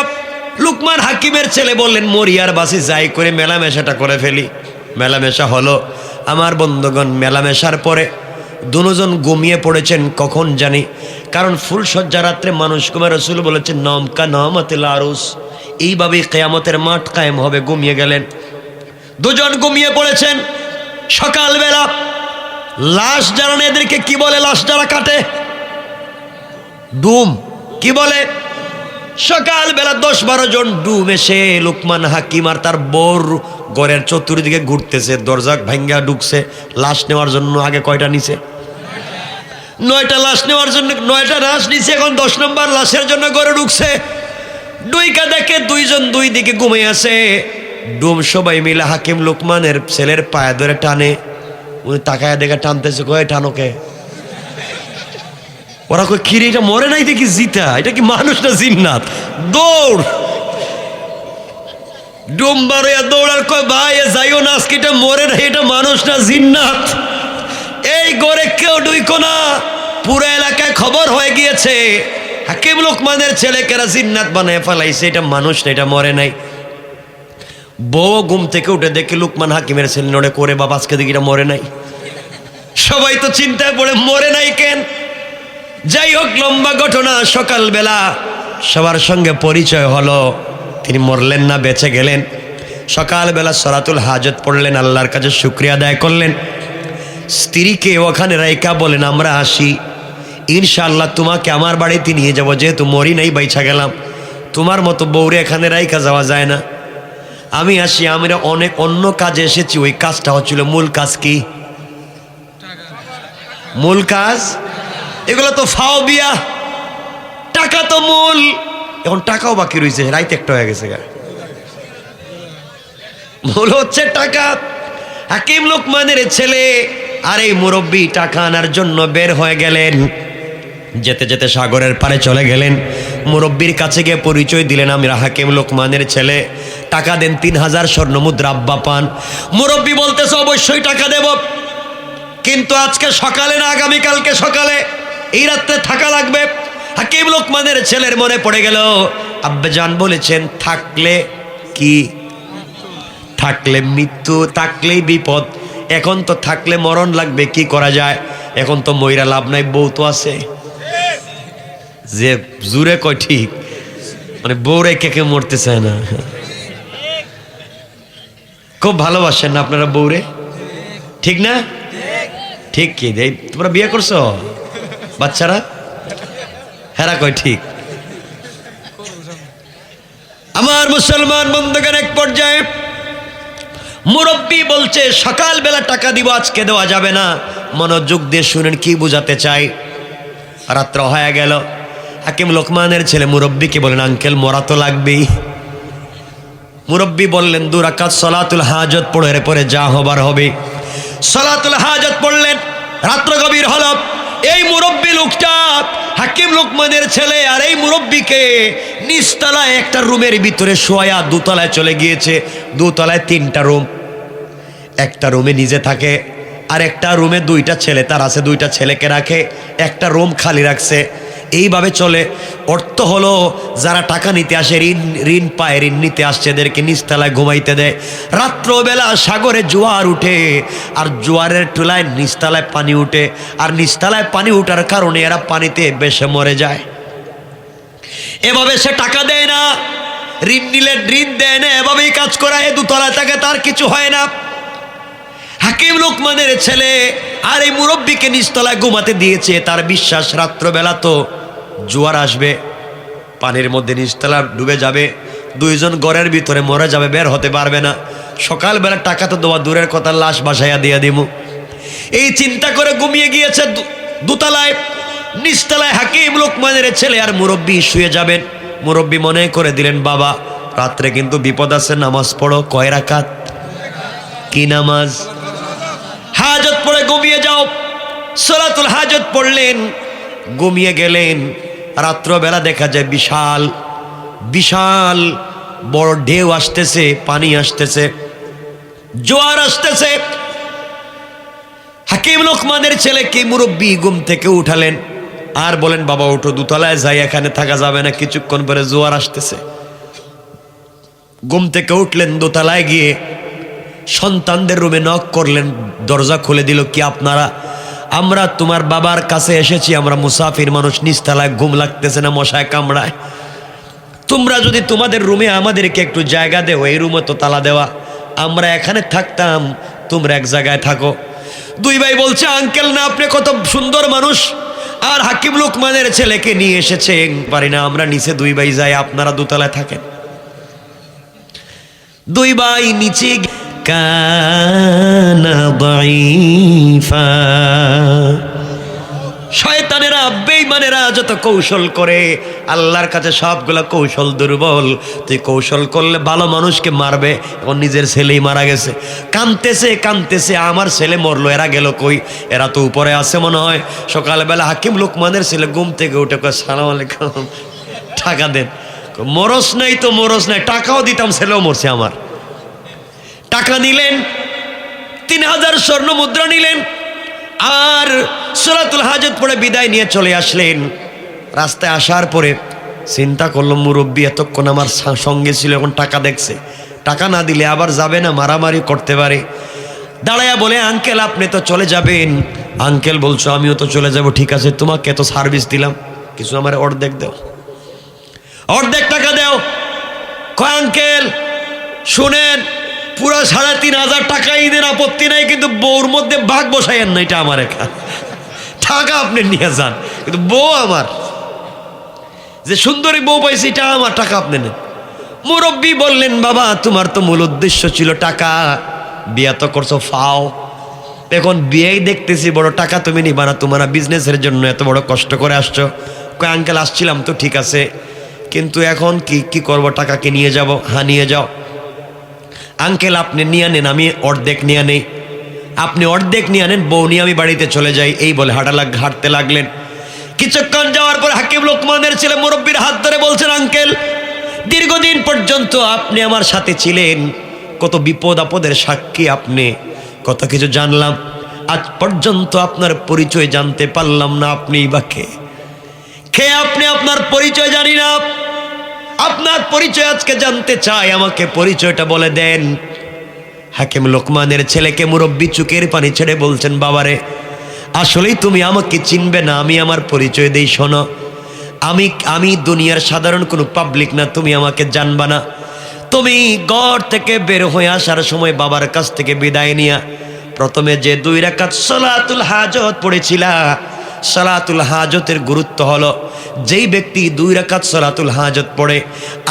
[SPEAKER 1] লুকমান হাকিমের ছেলে বললেন মরি আর বাসি যাই করে মেলামেশাটা করে ফেলি। মেলামেশা হলো। আমার বন্ধুগণ, মেলামেশার পরে দুজন ঘুমিয়ে পড়েছেন কখন জানি, কারণ ফুলসজ্জা রাত্রে মানুষ কুমার রসুল বলেছেন নমকা নহমতিল আরুস, এইভাবেই কিয়ামতের মাঠ কায়েম হবে। ঘুমিয়ে গেলেন, দুজন ঘুমিয়ে পড়েছেন। সকালবেলা লাশ যারা, এদেরকে কি বলে? লাশ যারা কাটে ডুম, কি বলে? সকালবেলা 10-12 জন ডুম এসে লুকমান হাকিম আর তার বউর ঘরের চতুর্দিকে ঘুরতেছে। দরজা ভাঙ্গা ঢুকছে লাশ নেওয়ার জন্য। আগে কয়টা নিছে? 9টা লাশ নেওয়ার জন্য, 9টা লাশ নিছে। এখন 10 নম্বর লাশের জন্য ঘরে ঢুকছে। ডুইকা দেখে 2 জন 2 দিকে ঘুমিয়ে আছে। ডুম সবাই মিলে হাকিম লোকমানের ছেলের পায়ে ধরে টানে। উনি তাকায় দেখে টানতেছে, কয় টানোকে? ওরা কই খিরি এটা মরে নাই দেখি জিতা, এটা কি মানুষ না জিন্নাত? দৌড়। ডুম বারোয়া দৌড়ার কয় ভাই যাইও না, আজকে এটা মরে নাই, এটা মানুষ না জিন্নাত। এই ঘরে কেউ ঢুইকো না, পুরো এলাকায় খবর হয়ে গিয়েছে হাকিম লোকমানের ছেলেকেরা জিন্নাত বানায় ফেলাইছে, এটা মানুষ না, এটা মরে নাই। বউ ঘুম থেকে উঠে দেখে লুকমান হাকিমের ছেলে নড়ে করে, বাবা আজকে দেখি এটা মরে নাই। সবাই তো চিন্তায় পড়ে মরে নাই কেন? যাই হোক, লম্বা ঘটনা। সকালবেলা সবার সঙ্গে পরিচয় হলো, তিনি মরলেন না, বেঁচে গেলেন। সকালবেলা সলাতুল হাজত পড়লেন, আল্লাহর কাছে শুকরিয়া আদায় করলেন। স্ত্রীকে ওখানে রাইকা বলেন আমরা আসি, ইনশাআল্লাহ তোমাকে আমার বাড়িতে নিয়ে যাব, যেহেতু মরি নাই বাইচা গেলাম, তোমার মতো বউরে এখানে রাইকা যাওয়া যায় না। আমি আসি, আমরা অনেক অন্য কাজে এসেছি, ওই কাজটা হচ্ছিল মূল কাজ। কি মূল কাজ? এগুলো তো ফাও বিয়া, টাকা তো মূল। এখন টাকাও বাকি রয়েছে, রাইতে একটা হয়ে গেছে, মূল হচ্ছে টাকা। হাকিম লোকমানের ছেলে আর এই মুরব্বী টাকা আনার জন্য বের হয়ে গেলেন। যেতে যেতে সাগরের পারে চলে গেলেন। মুরব্বীর কাছে গিয়ে পরিচয় দিলেন, আমি হাকিম লোকমানের ছেলে, টাকা দেন। 3000 স্বর্ণমুদ্রা আব্বা পান। মুরব্বী বলতেছে অবশ্যই টাকা দেব, কিন্তু আজকে সকালে না, আগামীকালকে সকালে, এই রাত্রে থাকা লাগবে। হাকিম লোকমানের ছেলের মনে পড়ে গেল আব্বাজান বলেছেন থাকলে কি? থাকলে মৃত্যু, থাকলেই বিপদ। এখন তো থাকলে মরণ লাগবে, কি করা যায়? এখন তো মইরা লাভ নাই, বউ তো আছে। যে জুড়ে কয় ঠিক, মানে বউ রেখে কে মরতে চায় না। খুব ভালোবাসেন না আপনারা বউরে, ঠিক না? ঠিক কি তোমরা বিয়ে করছো? বাচ্চারা হেরা কয় ঠিক। আমার মুসলমান বন্ধুগণ, এক পর্যায়ে মুরব্বী বলছে সকালবেলা টাকা দিব, আজকে দেওয়া যাবে না। মনোযোগ দিয়ে শুনেন কি বুঝাতে চাই। রাত্র হয়ে গেল। হাকিম লোকমানের ছেলে মুরব্বীকে বলেন আঙ্কেল মরা তো লাগবেই। মুরব্বী বললেন 2 রাকাত সলাতুল হাজত পড়ে পরে যা হবার হবে। সলাতুল হাজত পড়লেন। রাত্র গভীর হল। এই মুরব্বী লোকটা হাকিম লোকমানের ছেলে, আর এই মুরব্বীকে নিচতলায় একটা রুমের ভিতরে শোয়া দোতলায় চলে গিয়েছে। দোতলায় 3টা রুম, একটা রুমে নিজে থাকে, আর একটা রুমে 2টা ছেলে তার আছে, 2টা ছেলেকে রাখে, একটা রুম খালি রাখছে। এইভাবে চলে। অর্থ হলো যারা টাকা নিতে আসে, ঋণ পায়, ঋণ নিতে আসছে, এদেরকে নিচতলায় ঘুমাইতে দেয়। রাত্রবেলা সাগরে জোয়ার উঠে, আর জোয়ারের টুলায় নিচতলায় পানি উঠে, আর নিচতলায় পানি উঠার কারণে এরা পানিতে বেশে মরে যায়। এভাবে সে টাকা দেয় না, ঋণ নিলে ঋণ দেয় না, এভাবেই কাজ করায়। দোতলায় থাকে, তার কিছু হয় না। হাকিম লোকমানের ছেলে আর এই মুরব্বীকে নিচতলায় ঘুমাতে দিয়েছে। তার বিশ্বাস রাত্রবেলা তো জোয়ার আসবে, পানির মধ্যে নিচতলা ডুবে যাবে, 2জন ঘরের ভিতরে মরে যাবে, বের হতে পারবে না। সকালবেলা টাকা তো দেওয়া দূরের কথা, লাশ বাসাইয়া দিয়ে দিব। এই চিন্তা করে ঘুমিয়ে গিয়েছে দোতলায়। নিচতলায় হাকিম লোকমানের ছেলে আর মুরব্বী শুয়ে যাবেন। মুরব্বী মনে করে দিলেন, বাবা রাত্রে কিন্তু বিপদ আছে, নামাজ পড়ো। কয় রাকাত? কি নামাজ? হাজত পড়ে ঘুমিয়ে যাও। সালাতুল হাজত পড়লেন, ঘুমিয়ে গেলেন। রাত্রবেলা দেখা যায় বিশাল বিশাল বড় ঢেউ আসতেছে, পানি আসতেছে, জোয়ার আসতেছে। হাকিম লোকমানের ছেলেকে মুরব্বী ঘুম থেকে উঠালেন, আর বলেন, বাবা উঠো, দোতলায় যাই, এখানে থাকা যাবে না, কিছুক্ষণ পরে জোয়ার আসতেছে। ঘুম থেকে উঠলেন, দোতলায় গিয়ে সন্তানদের রুমে নক করলেন। দরজা খুলে দিল। কি আপনারা? আমরা তোমার বাবার কাছে এসেছি, আমরা মুসাফির মানুষ, নিচতলায় ঘুম লাগতেছে না, মশায় কামড়ায়। তোমরা যদি তোমাদের রুমে আমাদেরকে একটু জায়গা দেও, এই রুমে তো তালা দেওয়া, আমরা এখানে থাকতাম, তোমরা এক জায়গায় থাকো। 2 ভাই বলছে, আঙ্কেল না, আপনি কত সুন্দর মানুষ, আর হাকিম লোকমানের ছেলেকে নিয়ে এসেছেন, পারি না, আমরা নিচে 2 ভাই যাই, আপনারা দোতলায় থাকেন। 2 ভাই নিচে। কানা দাঈফা, শয়তানেরা, বেঈমানেরা যত কৌশল করে, আল্লাহর কাছে সবগুলা কৌশল দুর্বল। তুই কৌশল করলে ভালো মানুষকে মারবে, এখন নিজের ছেলেই মারা গেছে। কাঁদতেছে কাঁদতেছে, আমার ছেলে মরলো, এরা গেল কই? এরা তো উপরে আছে মনে হয়। সকালবেলা হাকিম লোকমানের ছেলে ঘুম থেকে উঠে কয়, সালাম আলাইকুম, টাকা দেন। মরস নাই তো মরস নাই, টাকাও দিতাম, ছেলেও মরছে আমার। টাকা নিলেন, 3000 স্বর্ণ মুদ্রা নিলেন, আর সূরাতুল হাজত পড়ে বিদায় নিয়ে চলে আসলেন। রাস্তায় আসার পরে চিন্তা করলো, মুরব্বী এতক্ষণ আমার সঙ্গে ছিল, এখন টাকা দেখছে, টাকা না দিলে আবার যাবে না, মারামারি করতে পারে। দাঁড়ায়া বলে, আঙ্কেল আপনি তো চলে যাবেন। আঙ্কেল বলছো, আমিও তো চলে যাব। ঠিক আছে, তোমাকে তো সার্ভিস দিলাম, কিছু আমার অর্ধেক দাও, অর্ধেক টাকা দাও। কয়, আঙ্কেল শুনেন, পুরো 3500 টাকাই দেন, আপত্তি নাই, কিন্তু বউর মধ্যে ভাগ বসাইয়েন না, এটা আমার একা। টাকা আপনি নিয়ে যান, কিন্তু বউ আমার, যে সুন্দরী বউ পাইছি, এটা আমার, টাকা আপনি নেন। মুরব্বী বললেন, বাবা তোমার তো মূল উদ্দেশ্য ছিল টাকা, বিয়া তো করছো ফাও, এখন বিয়েই দেখতেছি বড় টাকা তুমি নিবা না, তোমরা বিজনেসের জন্য এত বড় কষ্ট করে আসছো। কয়, আঙ্কেল আসছিলাম তো, ঠিক আছে, কিন্তু এখন কি করবো, টাকাকে নিয়ে যাব। হ্যাঁ নিয়ে যাও। আঙ্কেল আপনি নিয়ে নেন, আমি অর্ধেক নিয়ে নেই। আপনি অর্ধেক নিয়ে নেন, বউ নিয়ে আমি বাড়িতে চলে যাই। এই বলে হাঁটতে লাগলেন। কিছুক্ষণ যাওয়ার পর হাকিম লোকমানের ছেলে মুরব্বীর হাত ধরে বলছেন, আঙ্কেল দীর্ঘদিন পর্যন্ত আপনি আমার সাথে ছিলেন, কত বিপদ আপদের সাক্ষী আপনি, কত কিছু জানলাম, আজ পর্যন্ত আপনার পরিচয় জানতে পারলাম না। আপনি বা কে আপনি? আপনার পরিচয় জানি না, আপনার পরিচয় আজকে জানতে চাই, আমাকে পরিচয়টা বলে দেন। হাকিম লোকমানের ছেলেকে মুরব্বী চোখের পানি ছেড়ে বলছেন, বাবারে আসলেই তুমি আমাকে চিনবে না, আমি আমার পরিচয় দেই, শোনো, আমি দুনিয়ার সাধারণ কোনো পাবলিক না, তুমি আমাকে জানবা না। তুমি ঘর থেকে বের হয়ে আসার সময় বাবার কাছ থেকে বিদায় নিয়া প্রথমে যে 2 রাকাত সালাতুল হাজত পড়েছিলা, সালাতুল হাজতের গুরুত্ব হলো, যেই ব্যক্তি 2 রাকাত সালাতুল হাজত পড়ে,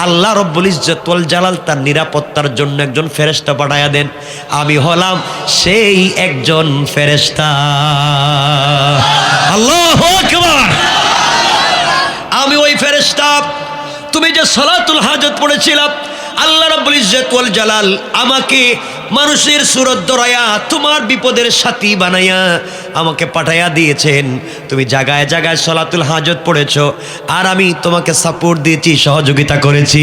[SPEAKER 1] আল্লাহ রব্বুল ইজ্জত ওয়াল জালাল তার নিরাপত্তার জন্য একজন ফেরেশতা পাঠায়া দেন। আমি হলাম সেই একজন ফেরেশতা। আল্লাহু আকবার। আমি ওই ফেরেশতা। তুমি যে সালাতুল হাজত পড়েছিলাম, আল্লাহ রাব্বুল ইজ্জত ওয়াল জালাল আমাকে মানুষের সুরত ধরায়া তোমার বিপদের সাথী বানাইয়া আমাকে পাঠাইয়া দিয়েছেন। তুমি জায়গায় জায়গায় সলাতুল হাজত পড়েছো, আর আমি তোমাকে সাপোর্ট দিয়েছি, সহযোগিতা করেছি।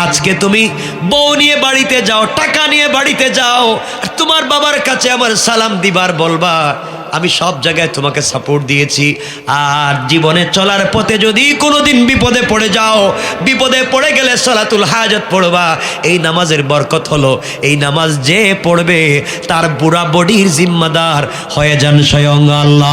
[SPEAKER 1] আজকে তুমি বউ নিয়ে বাড়িতে যাও, টাকা নিয়ে বাড়িতে যাও, আর তোমার বাবার কাছে আমার সালাম দিবার বলবা আমি সব জায়গায় তোমাকে সাপোর্ট দিয়েছি। আর জীবনে চলার পথে যদি কোনোদিন বিপদে পড়ে যাও, বিপদে পড়ে গেলে সলাতুল হাজত পড়বা। এই নামাজের বরকত হলো, এই নামাজ যে পড়বে তার পুরা বডির জিম্মাদার হয়ে যান স্বয়ং আল্লাহ।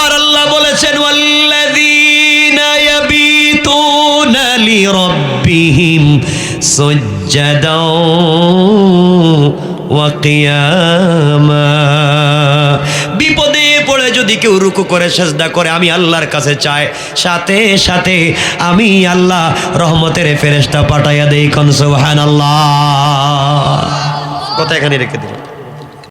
[SPEAKER 1] আর আল্লাহ বলেছেন ওয়াল্লাযীনা ইয়াবিতুনা লিরাব্বিহিম সুজদাও ওয়া কিয়ামা। বিপদে পড়ে যদি কেউ রুকু করে সিজদা করে আমি আল্লাহর কাছে চাই, সাথে সাথে আমি আল্লাহ রহমতের ফেরেশতা পাঠাইয়া দেই। কোন সুবহানাল্লাহ। কথা এখানে রেখে দিলাম।